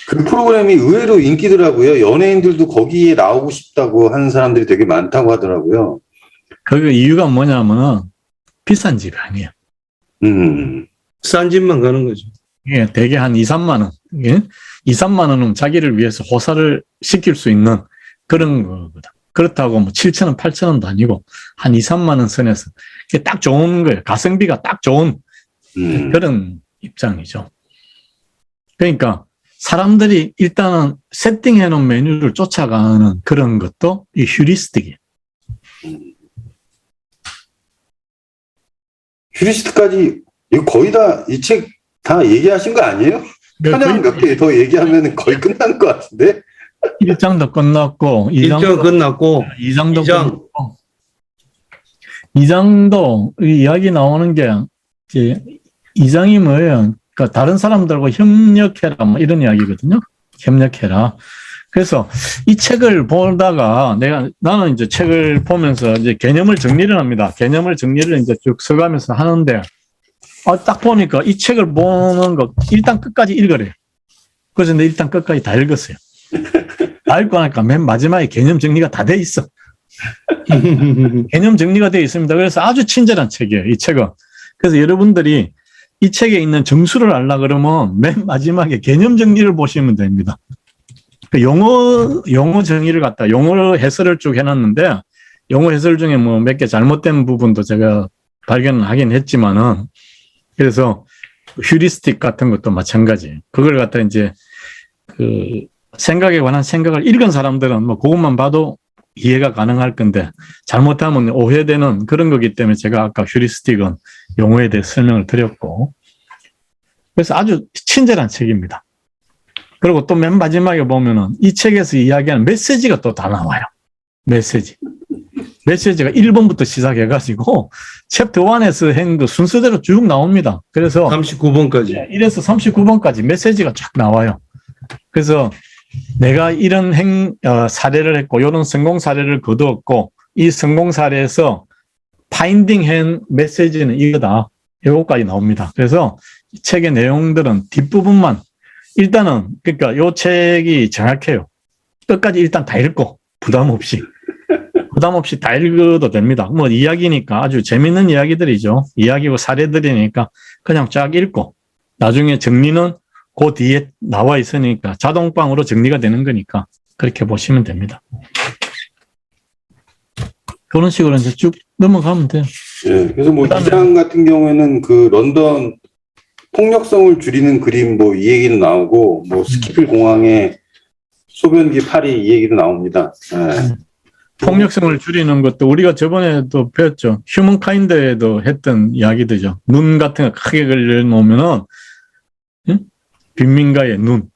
그 프로그램이 의외로 인기더라고요. 연예인들도 거기에 나오고 싶다고 하는 사람들이 되게 많다고 하더라고요. 그 이유가 뭐냐면은 비싼 집이 아니에요. 싼 집만 가는 거죠. 예, 대개 한 2, 3만 원. 예? 2, 3만 원은 자기를 위해서 호사를 시킬 수 있는 그런 거거든. 그렇다고 뭐 7,000원, 8,000원도 아니고 한 2, 3만 원 선에서 그게 딱 좋은 거예요. 가성비가 딱 좋은 그런 입장이죠. 그러니까 사람들이 일단은 세팅해 놓은 메뉴를 쫓아가는 그런 것도 이 휴리스틱이에요. 휴리스트까지 이거 거의 다 이 책 다 얘기하신 거 아니에요? 편향 몇 개 더 얘기하면 거의 끝나는 것 같은데? 1장도 끝났고 1장 끝났고 2장도 2장. 끝났고 2장도 이 이야기 나오는 게 이제 2장이 뭐예요? 그러니까 다른 사람들과 협력해라 뭐 이런 이야기거든요. 협력해라. 그래서 이 책을 보다가 나는 이제 책을 보면서 이제 개념을 정리를 합니다. 개념을 정리를 이제 쭉 써가면서 하는데 딱 보니까 이 책을 보는 거 일단 끝까지 읽으래요. 그래서 내가 일단 끝까지 다 읽었어요. 다 읽고 나니까 맨 마지막에 개념 정리가 다 돼 있어. 개념 정리가 되어 있습니다. 그래서 아주 친절한 책이에요, 이 책은. 그래서 여러분들이 이 책에 있는 정수를 알라 그러면 맨 마지막에 개념 정리를 보시면 됩니다. 그 용어 정의를 갖다 용어 해설을 쭉 해놨는데 용어 해설 중에 뭐 몇 개 잘못된 부분도 제가 발견을 하긴 했지만은 그래서 휴리스틱 같은 것도 마찬가지예요. 그걸 갖다 이제 그 생각에 관한 생각을 읽은 사람들은 뭐 그것만 봐도 이해가 가능할 건데 잘못하면 오해되는 그런 거기 때문에 제가 아까 휴리스틱은 용어에 대해 설명을 드렸고 그래서 아주 친절한 책입니다. 그리고 또 맨 마지막에 보면은 이 책에서 이야기하는 메시지가 또 다 나와요. 메시지가 1번부터 시작해가지고 챕터 1에서 한 그 순서대로 쭉 나옵니다. 그래서 39번까지. 1에서 39번까지 메시지가 쫙 나와요. 그래서 내가 이런 사례를 했고 이런 성공 사례를 거두었고 이 성공 사례에서 파인딩한 메시지는 이거다. 이거까지 나옵니다. 그래서 이 책의 내용들은 뒷부분만 일단은 그러니까 이 책이 정확해요. 끝까지 일단 다 읽고 부담 없이 다 읽어도 됩니다. 뭐 이야기니까 아주 재밌는 이야기들이죠. 이야기고 사례들이니까 그냥 쫙 읽고 나중에 정리는 그 뒤에 나와 있으니까 자동방으로 정리가 되는 거니까 그렇게 보시면 됩니다. 그런 식으로 이제 쭉 넘어가면 돼요. 예, 그래서 뭐 2장 같은 경우에는 그 런던 폭력성을 줄이는 그림 뭐 이 얘기도 나오고 뭐 스키필 공항의 소변기 파리 이 얘기도 나옵니다. 예. 폭력성을 줄이는 것도 우리가 저번에도 배웠죠. 휴먼카인드에도 했던 이야기들이죠. 눈 같은 거 크게 그려놓으면은 빈민가의 눈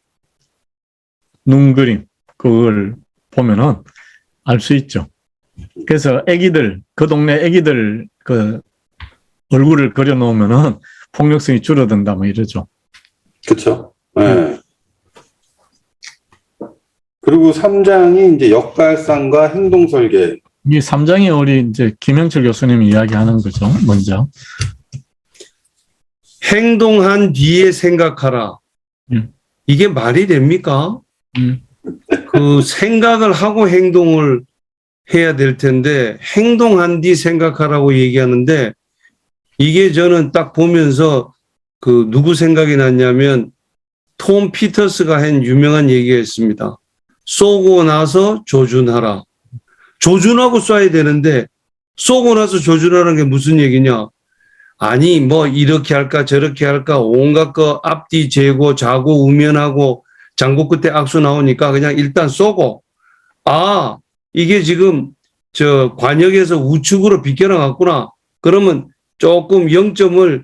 그림 그걸 보면은 알 수 있죠. 그래서 그 동네 애기들 그 얼굴을 그려놓으면은 폭력성이 줄어든다 뭐 이러죠. 그렇죠. 예. 그리고 3장이 이제 역발상과 행동 설계. 이 3장이 우리 이제 김영철 교수님이 이야기하는 거죠. 먼저. 행동한 뒤에 생각하라. 이게 말이 됩니까? 그 생각을 하고 행동을 해야 될 텐데 행동한 뒤 생각하라고 얘기하는데 이게 저는 딱 보면서 그 누구 생각이 났냐면 톰 피터스가 한 유명한 얘기가 있습니다. 쏘고 나서 조준하라. 조준하고 쏴야 되는데 쏘고 나서 조준하라는 게 무슨 얘기냐? 아니 뭐 이렇게 할까 저렇게 할까 온갖 거 앞뒤 재고 좌고 우면하고 장고 끝에 악수 나오니까 그냥 일단 쏘고 이게 지금 저 관역에서 우측으로 비껴나 갔구나. 그러면 조금 0점을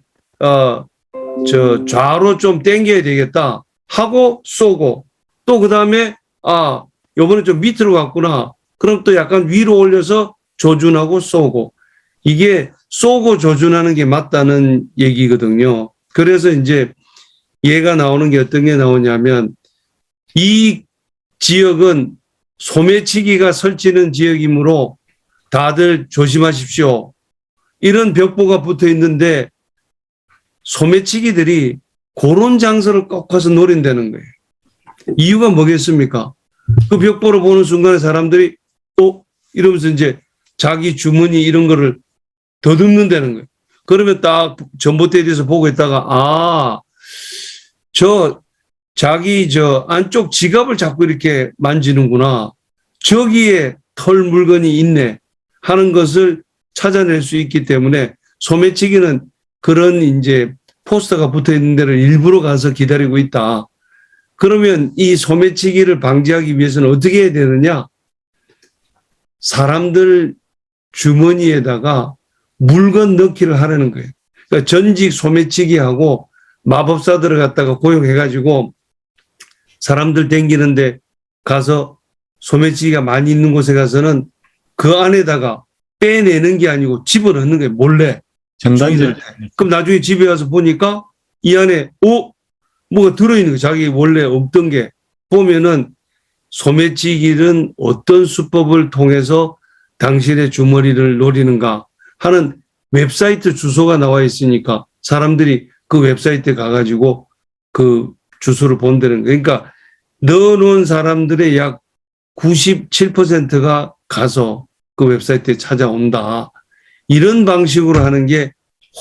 저 좌로 좀 당겨야 되겠다 하고 쏘고 또 그다음에 요번에 좀 밑으로 갔구나. 그럼 또 약간 위로 올려서 조준하고 쏘고 이게 쏘고 조준하는 게 맞다는 얘기거든요. 그래서 이제 얘가 나오는 게 어떤 게 나오냐면 이 지역은 소매치기가 설치는 지역이므로 다들 조심하십시오. 이런 벽보가 붙어 있는데 소매치기들이 그런 장소를 꼭 가서 노린다는 거예요. 이유가 뭐겠습니까? 그 벽보를 보는 순간에 사람들이 이러면서 이제 자기 주머니 이런 거를 더듬는다는 거예요. 그러면 딱 전봇대에 대해서 보고 있다가 자기 안쪽 지갑을 자꾸 이렇게 만지는구나. 저기에 털 물건이 있네 하는 것을 찾아낼 수 있기 때문에 소매치기는 그런 이제 포스터가 붙어 있는 데를 일부러 가서 기다리고 있다. 그러면 이 소매치기를 방지하기 위해서는 어떻게 해야 되느냐? 사람들 주머니에다가 물건 넣기를 하라는 거예요. 그러니까 전직 소매치기하고 마법사들을 갖다가 고용해가지고 사람들 댕기는데 가서 소매치기가 많이 있는 곳에 가서는 그 안에다가 빼내는 게 아니고 집어넣는 거예요. 몰래. 전단지. 그럼 나중에 집에 와서 보니까 이 안에 뭐가 들어있는 거 자기 원래 없던 게 보면은 소매치기는 어떤 수법을 통해서 당신의 주머니를 노리는가 하는 웹사이트 주소가 나와 있으니까 사람들이 그 웹사이트에 가가지고 그 주소를 본다는 거예요. 그러니까 넣어놓은 사람들의 약 97%가 가서 그 웹사이트에 찾아온다. 이런 방식으로 하는 게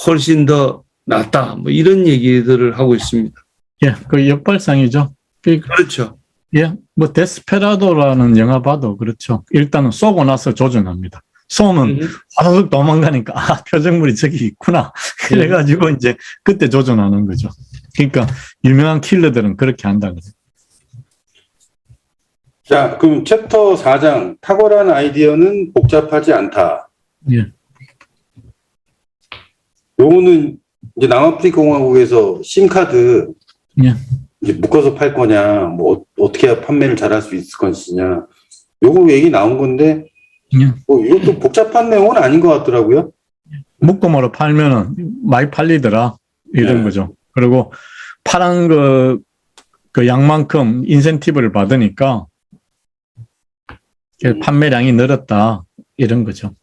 훨씬 더 낫다. 뭐 이런 얘기들을 하고 있습니다. 예, 그 역발상이죠. 그렇죠. 예, 뭐 데스페라도라는 영화 봐도 그렇죠. 일단은 쏘고 나서 조준합니다. 쏘면 화다닥 도망가니까 아 표정물이 저기 있구나. 그래가지고 이제 그때 조준하는 거죠. 그러니까 유명한 킬러들은 그렇게 한다는 거죠. 자, 그럼 챕터 4장 탁월한 아이디어는 복잡하지 않다. 예. 요거는 이제 남아프리카 공화국에서 심카드 예. 이제 묶어서 팔 거냐, 뭐 어떻게 해야 판매를 잘할 수 있을 것이냐, 요거 얘기 나온 건데, 예. 뭐 이것도 복잡한 내용은 아닌 것 같더라고요. 묶음으로 팔면은 많이 팔리더라 이런 네. 거죠. 그리고 파란 그 양만큼 인센티브를 받으니까 판매량이 늘었다 이런 거죠.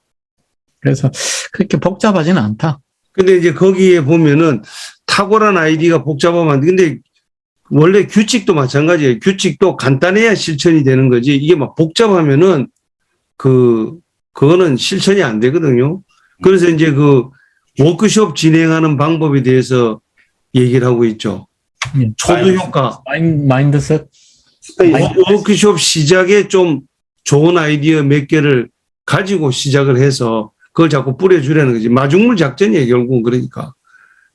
그래서 그렇게 복잡하지는 않다. 근데 이제 거기에 보면은 탁월한 아이디가 복잡하면 안 돼. 근데 원래 규칙도 마찬가지예요. 규칙도 간단해야 실천이 되는 거지. 이게 막 복잡하면은 그거는 실천이 안 되거든요. 그래서 이제 그 워크숍 진행하는 방법에 대해서 얘기를 하고 있죠. 초두 효과. 마인드셋. 워크숍 시작에 좀 좋은 아이디어 몇 개를 가지고 시작을 해서 그걸 자꾸 뿌려주라는 거지. 마중물 작전이에요, 결국은. 그러니까.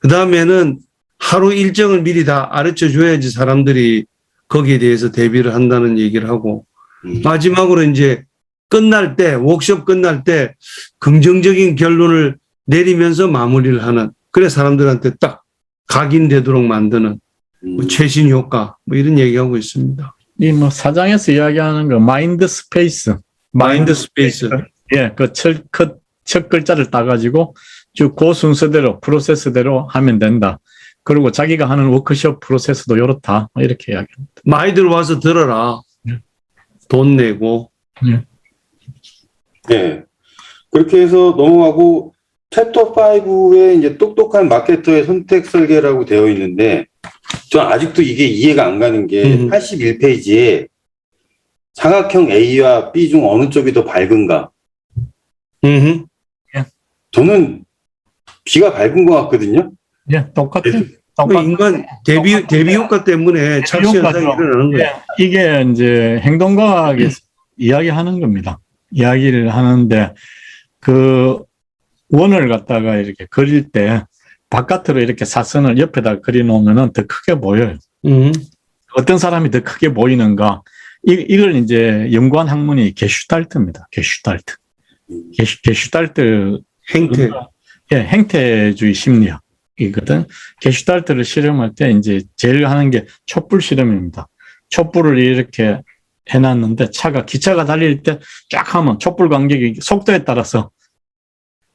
그 다음에는 하루 일정을 미리 다 알려줘 줘야지 사람들이 거기에 대해서 대비를 한다는 얘기를 하고, 마지막으로 이제 끝날 때, 워크숍 끝날 때 긍정적인 결론을 내리면서 마무리를 하는, 그래 사람들한테 딱 각인되도록 만드는 뭐 최신 효과, 뭐 이런 얘기하고 있습니다. 이 뭐 사장에서 이야기하는 거 마인드 스페이스. 마인드 스페이스. 예, 그 첫 글자를 따가지고 쭉 그 순서대로 프로세스대로 하면 된다. 그리고 자기가 하는 워크숍 프로세스도 이렇다. 이렇게 이야기합니다. 많이들 와서 들어라. 돈 내고. 네. 그렇게 해서 넘어가고 챕터 5에 이제 똑똑한 마케터의 선택 설계라고 되어 있는데 전 아직도 이게 이해가 안 가는 게 81페이지에 사각형 A와 B 중 어느 쪽이 더 밝은가? 저는 B가 밝은 것 같거든요. 예, 똑같아요. 인간 대비 효과 때문에 착시 현상이 일어나는 거예요. 이게 이제 행동과학에서 이야기하는 겁니다. 이야기를 하는데 그 원을 갖다가 이렇게 그릴 때 바깥으로 이렇게 사선을 옆에다 그려놓으면 더 크게 보여요. 어떤 사람이 더 크게 보이는가? 이걸 이제 연구한 학문이 게슈탈트입니다. 게슈탈트. 게슈탈트. 행태. 예, 행태주의 심리학이거든. 게슈탈트를 실험할 때 이제 제일 하는 게 촛불 실험입니다. 촛불을 이렇게 해놨는데 기차가 달릴 때 쫙 하면 촛불 간격이 속도에 따라서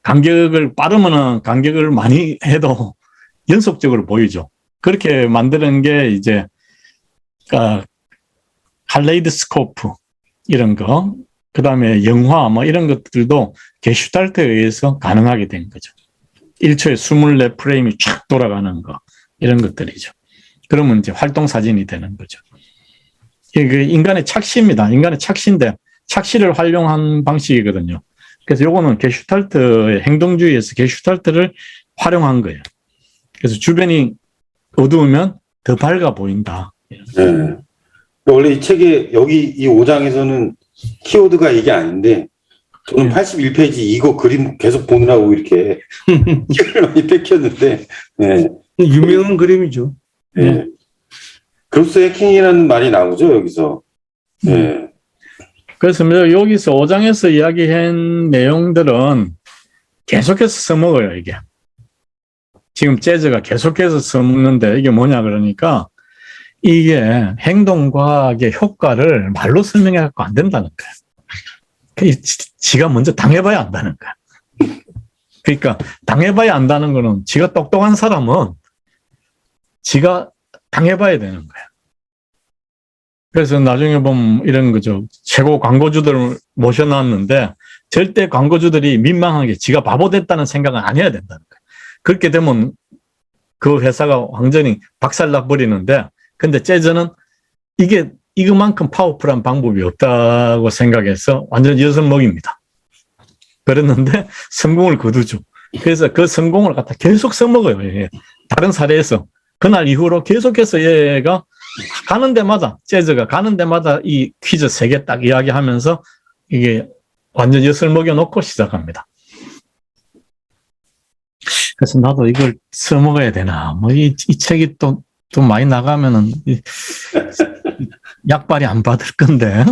빠르면은 간격을 많이 해도 연속적으로 보이죠. 그렇게 만드는 게 이제, 칼레이드스코프 이런 거, 그 다음에 영화 뭐 이런 것들도 게슈탈트에 의해서 가능하게 된 거죠. 1초에 24프레임이 쫙 돌아가는 거, 이런 것들이죠. 그러면 이제 활동 사진이 되는 거죠. 이게 인간의 착시입니다. 인간의 착시인데, 착시를 활용한 방식이거든요. 그래서 요거는 게슈탈트의 행동주의에서 게슈탈트를 활용한 거예요. 그래서 주변이 어두우면 더 밝아 보인다. 네. 원래 이 책에 여기 이 5장에서는 키워드가 이게 아닌데 저는 81페이지 이거 그림 계속 보느라고 이렇게 책을 많이 뺏겼는데 네. 유명한 그림이죠. 네. 그로스 해킹이라는 말이 나오죠, 여기서. 예. 그래서 여기서 5장에서 이야기한 내용들은 계속해서 써먹어요, 이게. 지금 재즈가 계속해서 써먹는데 이게 뭐냐 그러니까 이게 행동과학의 효과를 말로 설명해 갖고 안 된다는 거예요. 지가 먼저 당해봐야 안다는 거야. 그러니까 당해봐야 안다는 거는 지가 똑똑한 사람은 지가 당해봐야 되는 거야. 그래서 나중에 보면 이런 거죠. 최고 광고주들을 모셔놨는데 절대 광고주들이 민망하게 지가 바보 됐다는 생각은 안 해야 된다는 거야. 그렇게 되면 그 회사가 완전히 박살나 버리는데 근데 재즈는 이거만큼 파워풀한 방법이 없다고 생각해서 완전 엿을 먹입니다. 그랬는데 성공을 거두죠. 그래서 그 성공을 갖다 계속 써먹어요. 얘. 다른 사례에서. 그날 이후로 계속해서 얘가 가는 데마다, 재즈가 가는 데마다 이 퀴즈 3개 딱 이야기하면서 이게 완전 엿을 먹여놓고 시작합니다. 그래서 나도 이걸 써먹어야 되나. 뭐 이 책이 또 많이 나가면은 약발이 안 받을 건데.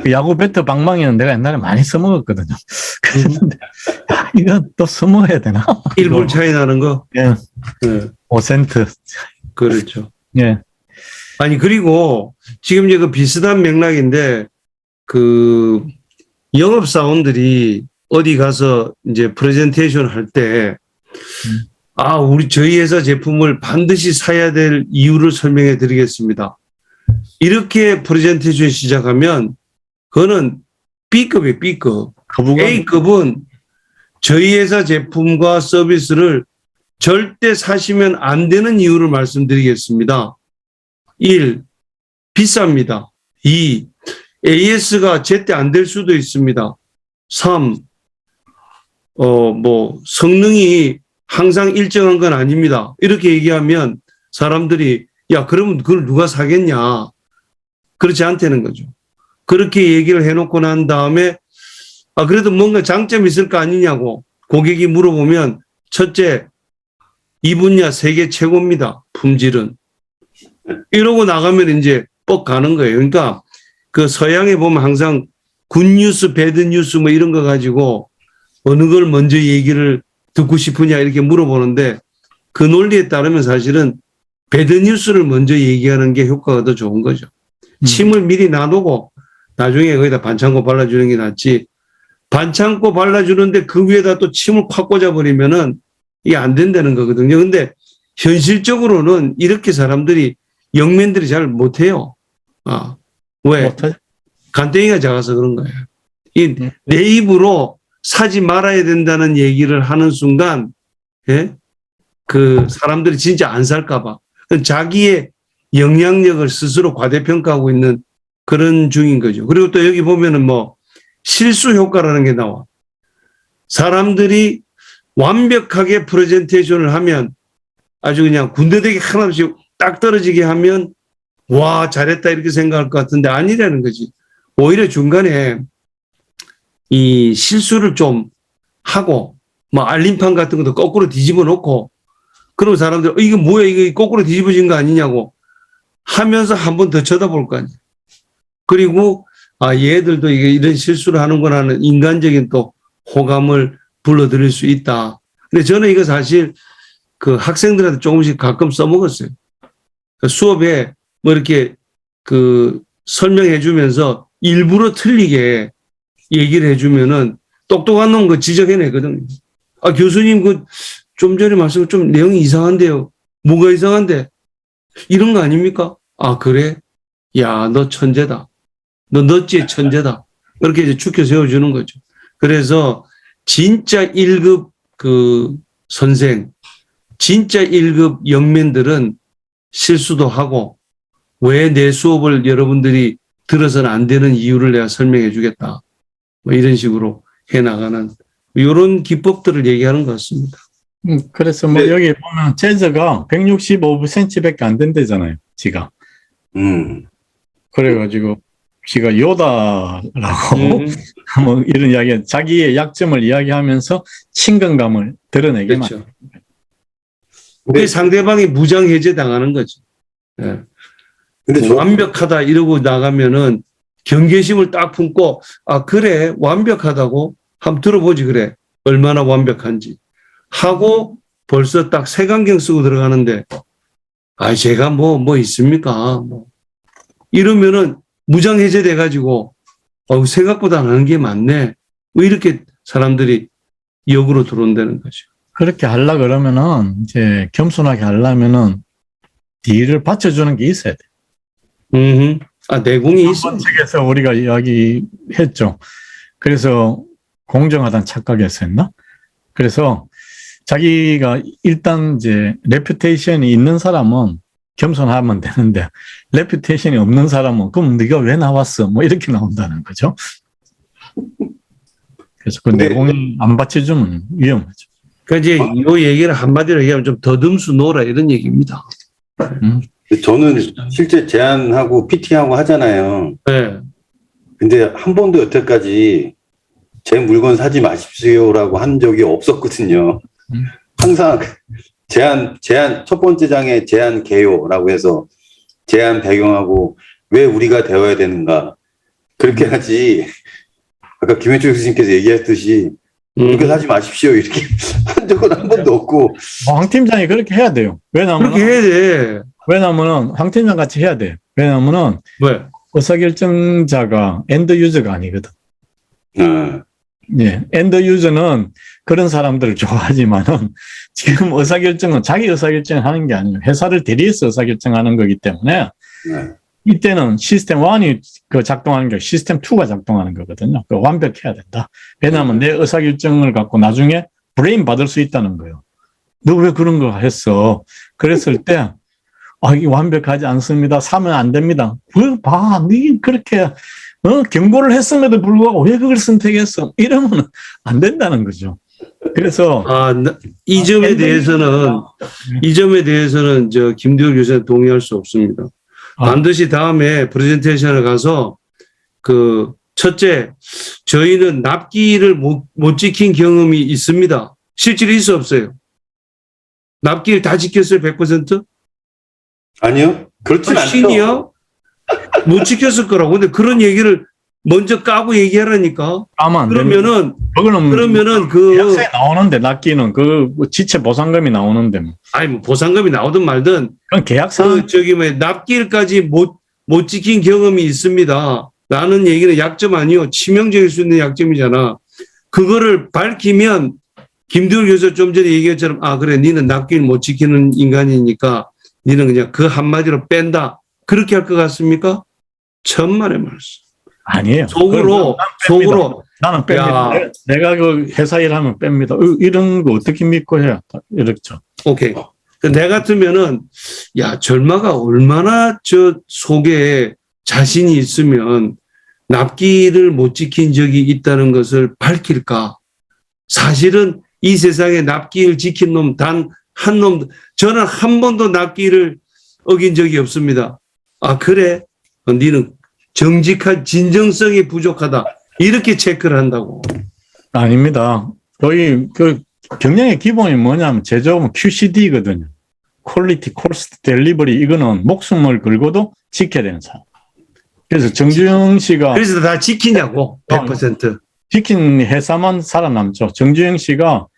그 야구 배트 방망이는 내가 옛날에 많이 써먹었거든요. 그랬는데, 이건 또 써먹어야 되나? 1불 차이 나는 거? 예. 네. 5센트. 그렇죠. 예. 아니, 그리고 지금 이제 그 비슷한 맥락인데, 그 영업사원들이 어디 가서 이제 프레젠테이션 할 때, 저희 회사 제품을 반드시 사야 될 이유를 설명해 드리겠습니다. 이렇게 프레젠테이션 시작하면, 그거는 B급이에요, B급. A급은 저희 회사 제품과 서비스를 절대 사시면 안 되는 이유를 말씀드리겠습니다. 1. 비쌉니다. 2. AS가 제때 안 될 수도 있습니다. 3. 성능이 항상 일정한 건 아닙니다. 이렇게 얘기하면 사람들이 야, 그러면 그걸 누가 사겠냐. 그렇지 않다는 거죠. 그렇게 얘기를 해놓고 난 다음에 그래도 뭔가 장점이 있을 거 아니냐고 고객이 물어보면 첫째, 이 분야 세계 최고입니다. 품질은. 이러고 나가면 이제 뻑 가는 거예요. 그러니까 그 서양에 보면 항상 굿뉴스, 배드뉴스 뭐 이런 거 가지고 어느 걸 먼저 얘기를 듣고 싶으냐 이렇게 물어보는데 그 논리에 따르면 사실은 배드뉴스를 먼저 얘기하는 게 효과가 더 좋은 거죠. 침을 미리 놔두고 나중에 거기다 반창고 발라주는 게 낫지. 반창고 발라주는데 그 위에다 또 침을 콱 꽂아버리면은 이게 안 된다는 거거든요. 근데 현실적으로는 이렇게 사람들이 영면들이 잘 못해요. 왜? 간땡이가 작아서 그런 거예요. 내 입으로 사지 말아야 된다는 얘기를 하는 순간, 예? 그 사람들이 진짜 안 살까봐. 자기의 영향력을 스스로 과대평가하고 있는 그런 중인 거죠. 그리고 또 여기 보면은 실수 효과라는 게 나와. 사람들이 완벽하게 프레젠테이션을 하면 아주 그냥 군더더기 하나없이 딱 떨어지게 하면 와, 잘했다 이렇게 생각할 것 같은데 아니라는 거지. 오히려 중간에 이 실수를 좀 하고 알림판 같은 것도 거꾸로 뒤집어 놓고 그러면 사람들 이거 뭐야 이거 거꾸로 뒤집어진 거 아니냐고 하면서 한 번 더 쳐다볼 거 아니에요. 그리고 얘들도 이게 이런 실수를 하는구나 하는 인간적인 또 호감을 불러들일 수 있다. 근데 저는 이거 사실 그 학생들한테 조금씩 가끔 써먹었어요. 수업에 이렇게 그 설명해 주면서 일부러 틀리게 얘기를 해주면은 똑똑한 놈 그 지적해내거든요. 교수님 그 좀 전에 말씀 좀 내용이 이상한데요. 뭐가 이상한데? 이런 거 아닙니까? 그래? 야, 너 천재다. 너 너찌의 천재다. 그렇게 이제 축켜 세워주는 거죠. 그래서 진짜 1급 그 선생, 진짜 1급 영면들은 실수도 하고 왜 내 수업을 여러분들이 들어서는 안 되는 이유를 내가 설명해 주겠다. 이런 식으로 해나가는 이런 기법들을 얘기하는 것 같습니다. 그래서 여기 보면 재즈가 165cm밖에 안 된대잖아요. 지가. 그래가지고 지가 요다라고 이런 이야기, 자기의 약점을 이야기하면서 친근감을 드러내게 그렇죠. 그 상대방이 무장 해제 당하는 거죠. 네. 근데 완벽하다 이러고 나가면은 경계심을 딱 품고 아 그래 완벽하다고 한번 들어보지 그래 얼마나 완벽한지 하고 벌써 딱 색안경 쓰고 들어가는데 아 제가 뭐 있습니까 뭐 이러면은 무장해제돼 가지고 생각보다 안 하는 게 많네 뭐 이렇게 사람들이 역으로 들어온다는 거죠. 그렇게 하려 그러면은 이제 겸손하게 하려면은 뒤를 받쳐주는 게 있어야 돼. 내공이 있어. 책에서 우리가 이야기했죠. 그래서 공정하다는 착각했었나? 그래서 자기가 일단 이제 레퓨테이션이 있는 사람은 겸손하면 되는데 레퓨테이션이 없는 사람은 그럼 네가 왜 나왔어? 뭐 이렇게 나온다는 거죠. 그래서 그 내공이 안 받쳐주면 위험하죠. 그러니까 이제 이 얘기를 한마디로 얘기하면 좀 더듬수 놓으라 이런 얘기입니다. 저는 실제 제안하고 PT하고 하잖아요. 네. 근데 한 번도 여태까지 제 물건 사지 마십시오라고 한 적이 없었거든요. 항상 제안 첫 번째 장에 제안 개요라고 해서 제안 배경하고 왜 우리가 되어야 되는가 그렇게 하지. 아까 김현철 교수님께서 얘기했듯이 그렇게 사지 마십시오 이렇게 한 적은 한 번도 없고. 황 팀장이 그렇게 해야 돼요. 왜냐하면 그렇게 해야 돼. 왜냐하면은 황 팀장 같이 해야 돼. 왜냐하면은 왜? 의사결정자가 엔드 유저가 아니거든. 예, 엔드 유저는 그런 사람들을 좋아하지만은 지금 의사결정은 자기 의사결정을 하는 게 아니에요. 회사를 대리해서 의사결정하는 거기 때문에 이때는 시스템 1이 그 작동하는 게 시스템 2가 작동하는 거거든요. 그 완벽해야 된다. 왜냐하면 내 의사결정을 갖고 나중에 브레인 받을 수 있다는 거예요. 너 왜 그런 거 했어? 그랬을 때 이게 완벽하지 않습니다. 사면 안 됩니다. 왜 봐? 네 그렇게 경고를 했음에도 불구하고 왜 그걸 선택했어? 이러면 안 된다는 거죠. 그래서 이 점에 대해서는 저 김두혁 교수님 동의할 수 없습니다. 반드시 다음에 프레젠테이션을 가서 그 첫째 저희는 납기를 못 지킨 경험이 있습니다. 실제로 있어 없어요? 납기를 다 지켰어요? 100%? 아니요. 그렇진 않죠. 신이요? 못 지켰을 거라고. 근데 그런 얘기를 먼저 까고 얘기하라니까. 그러면은 그 계약서에 나오는데 납기는 그 지체 보상금이 나오는데 뭐. 아니 뭐 보상금이 나오든 말든 그건 계약서 납기일까지 못 지킨 경험이 있습니다. 라는 얘기는 약점 아니요. 치명적일 수 있는 약점이잖아. 그거를 밝히면 김두열 교수 좀 전에 얘기했처럼 그래 니는 납기를 못 지키는 인간이니까 니는 그냥 그 한마디로 뺀다. 그렇게 할 것 같습니까? 천만의 말씀. 아니에요. 속으로 나는 뺍니다. 내가 그 회사 일하면 뺍니다. 이런 거 어떻게 믿고 해야 이렇죠. 오케이. 내 같으면은 절마가 얼마나 저 속에 자신이 있으면 납기를 못 지킨 적이 있다는 것을 밝힐까. 사실은 이 세상에 납기를 지킨 놈 단 한 놈, 저는 한 번도 납기를 어긴 적이 없습니다. 그래? 니는 정직한 진정성이 부족하다. 이렇게 체크를 한다고. 아닙니다. 거의 그 경영의 기본이 뭐냐면 제조업은 QCD거든요. 퀄리티, 코스트, 델리버리 이거는 목숨을 걸고도 지켜야 되는 사람. 그래서 정주영 씨가 그래서 다 지키냐고 100%. 지킨 회사만 살아남죠. 정주영 씨가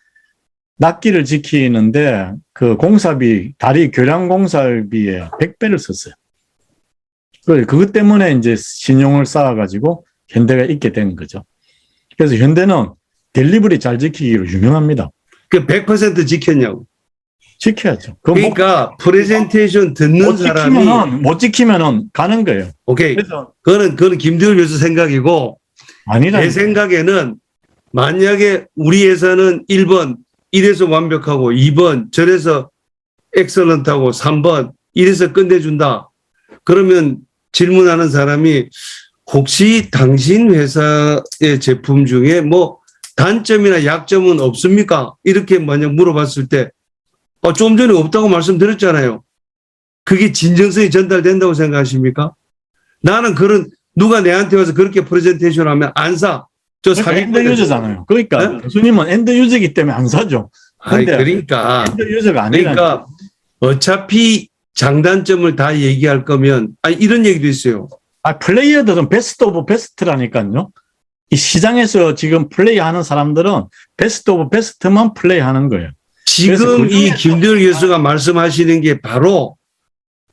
납기를 지키는데 그 공사비, 다리 교량 공사비에 100배를 썼어요. 그것 때문에 이제 신용을 쌓아가지고 현대가 있게 된 거죠. 그래서 현대는 델리버리 잘 지키기로 유명합니다. 그 100% 지켰냐고. 지켜야죠. 그러니까 프레젠테이션 듣는 사람이 못 지키면은 가는 거예요. 오케이. 그래서 그거는 김두열 교수 생각이고 내 생각에는 만약에 우리 회사는 1번 이래서 완벽하고 2번 저래서 엑설런트하고 3번 이래서 끝내준다. 그러면 질문하는 사람이 혹시 당신 회사의 제품 중에 뭐 단점이나 약점은 없습니까? 이렇게 만약 물어봤을 때 좀 전에 없다고 말씀드렸잖아요. 그게 진정성이 전달된다고 생각하십니까? 나는 누가 내한테 와서 그렇게 프레젠테이션 하면 안 사. 저 엔드 유저잖아요. 그러니까 교수님은 엔드 유저이기 때문에 안 사죠. 그러니까 엔드 유저가 아니라 그러니까 어차피 장단점을 다 얘기할 거면, 이런 얘기도 있어요. 플레이어들은 베스트 오브 베스트라니까요. 이 시장에서 지금 플레이하는 사람들은 베스트 오브 베스트만 플레이하는 거예요. 지금 이 김대열 교수가 말씀하시는 게 바로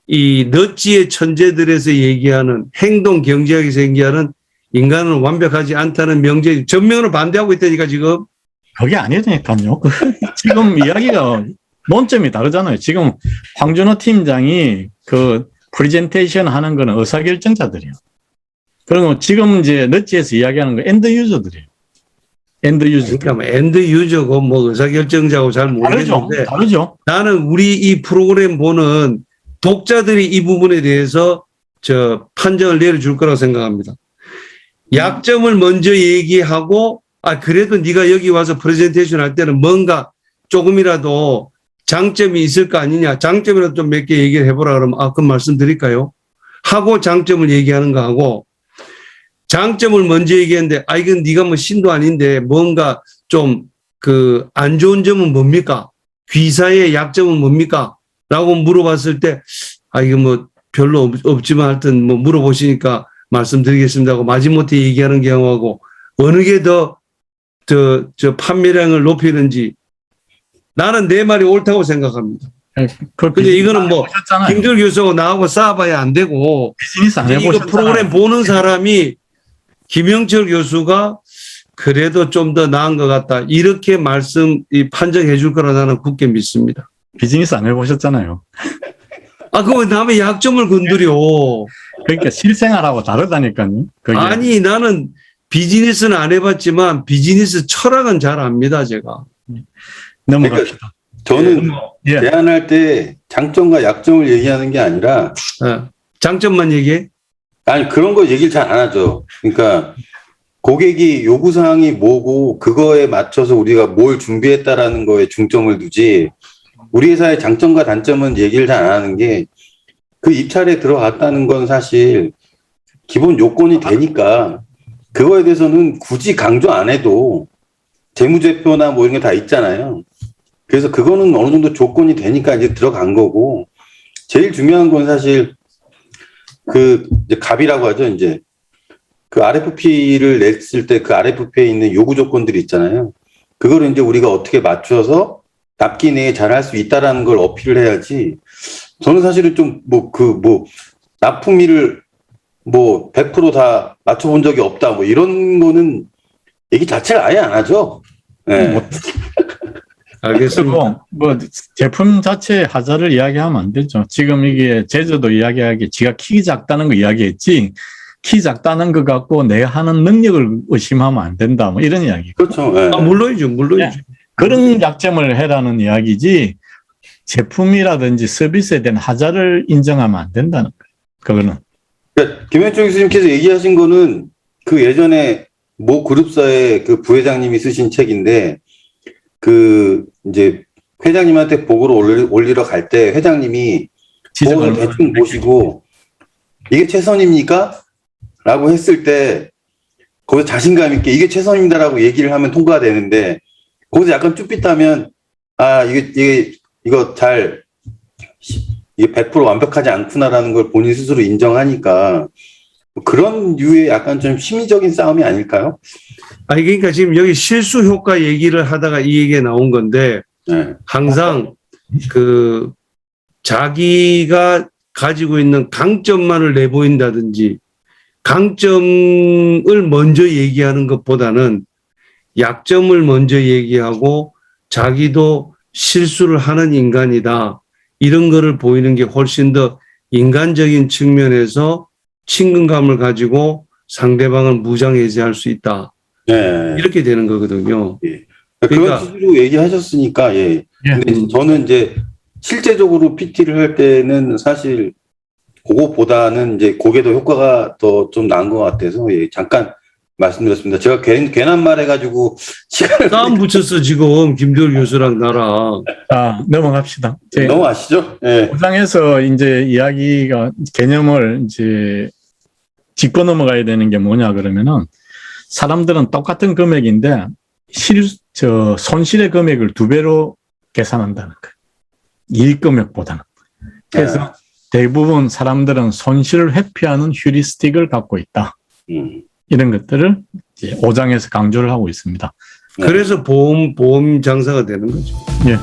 이 넛지의 천재들에서 얘기하는 행동 경제학에서 얘기하는 인간은 완벽하지 않다는 명제 전면으로 반대하고 있다니까 지금. 그게 아니라니까요. 지금 이야기가 논점이 다르잖아요. 지금 황준호 팀장이 그 프레젠테이션 하는 거는 의사결정자들이에요. 그리고 지금 이제 넛지에서 이야기하는 거 엔드 유저들이에요. 엔드 유저. 그러니까 뭐 엔드 유저고 뭐 의사결정자고 잘 모르겠는데 다르죠. 나는 우리 이 프로그램 보는 독자들이 이 부분에 대해서 판정을 내려줄 거라고 생각합니다. 약점을 먼저 얘기하고 그래도 네가 여기 와서 프레젠테이션 할 때는 뭔가 조금이라도 장점이 있을 거 아니냐. 장점이라도 좀 몇 개 얘기를 해보라 그러면 그럼 말씀드릴까요? 하고 장점을 얘기하는 거 하고 장점을 먼저 얘기했는데 이건 네가 뭐 신도 아닌데 뭔가 좀 안 좋은 점은 뭡니까? 귀사의 약점은 뭡니까? 라고 물어봤을 때 이거 뭐 별로 없지만 하여튼 뭐 물어보시니까 말씀드리겠습니다 하고 마지못해 얘기하는 경우하고 어느 게 더 판매량을 높이는지 나는 내 말이 옳다고 생각합니다. 근데 이거는 뭐 김대열 교수하고 나하고 싸워봐야 안 되고 비즈니스 안 이거 프로그램 보는 사람이 김영철 교수가 그래도 좀 더 나은 것 같다 이렇게 판정해 줄 거라 나는 굳게 믿습니다. 비즈니스 안 해보셨잖아요. 그거 남의 약점을 건드려. 그러니까 실생활하고 다르다니까요. 그게. 아니 나는 비즈니스는 안 해봤지만 비즈니스 철학은 잘 압니다 제가. 넘어갑시다. 저는 제안할 때 장점과 약점을 얘기하는 게 아니라 장점만 얘기해? 아니 그런 거 얘기를 잘 안 하죠. 그러니까 고객이 요구사항이 뭐고 그거에 맞춰서 우리가 뭘 준비했다라는 거에 중점을 두지 우리 회사의 장점과 단점은 얘기를 잘 안 하는 게 그 입찰에 들어갔다는 건 사실 기본 요건이 되니까 그거에 대해서는 굳이 강조 안 해도 재무제표나 뭐 이런 게 다 있잖아요. 그래서 그거는 어느 정도 조건이 되니까 이제 들어간 거고 제일 중요한 건 사실 이제 갑이라고 하죠. 이제 그 RFP를 냈을 때 그 RFP에 있는 요구 조건들이 있잖아요. 그거를 이제 우리가 어떻게 맞춰서 납기 내에 잘할 수 있다라는 걸 어필을 해야지. 저는 사실은 좀 납품일을 100% 맞춰본 적이 없다 이런 거는 얘기 자체를 아예 안 하죠. 네. 알겠습니다. 제품 자체 하자를 이야기하면 안 되죠. 지금 이게 제주도 이야기하기 지가 키 작다는 거 이야기했지 키 작다는 거 갖고 내가 하는 능력을 의심하면 안 된다 이런 이야기. 그렇죠. 네. 물론이죠. 네. 그런 약점을 해라는 이야기지 제품이라든지 서비스에 대한 하자를 인정하면 안 된다는 거예요. 그거는. 그러니까 김현중 교수님께서 얘기하신 거는 그 예전에 모 그룹사의 그 부회장님이 쓰신 책인데 이제 회장님한테 보고를 올리러 갈 때 회장님이 보고를 대충 보시고 이게 최선입니까? 라고 했을 때 거기서 자신감 있게 이게 최선입니다라고 얘기를 하면 통과가 되는데 거기서 약간 쭈삣하면 이거 이게 100% 완벽하지 않구나라는 걸 본인 스스로 인정하니까 그런 류의 약간 좀 심리적인 싸움이 아닐까요? 그러니까 지금 여기 실수 효과 얘기를 하다가 이 얘기가 나온 건데 항상 자기가 가지고 있는 강점만을 내보인다든지 강점을 먼저 얘기하는 것보다는 약점을 먼저 얘기하고 자기도 실수를 하는 인간이다. 이런 거를 보이는 게 훨씬 더 인간적인 측면에서 친근감을 가지고 상대방을 무장해제할 수 있다. 네. 이렇게 되는 거거든요. 예. 그런 식으로 얘기하셨으니까 근데 저는 이제 실제적으로 PT를 할 때는 사실 그거보다는 이제 그게 더 효과가 더 좀 나은 것 같아서 잠깐 말씀드렸습니다. 제가 괜한 말 해가지고 시간을 싸움 붙였어 지금 김대열 교수랑 나랑. 넘어갑시다. 넘어가시죠. 네. 고장에서 이제 이야기가 개념을 이제 짚고 넘어가야 되는 게 뭐냐 그러면은 사람들은 똑같은 금액인데 손실의 금액을 2배로 계산한다는 거예요. 일 금액보다는. 그래서 대부분 사람들은 손실을 회피하는 휴리스틱을 갖고 있다. 이런 것들을 이제 5장에서 강조를 하고 있습니다. 그래서 보험 장사가 되는 거죠. 예.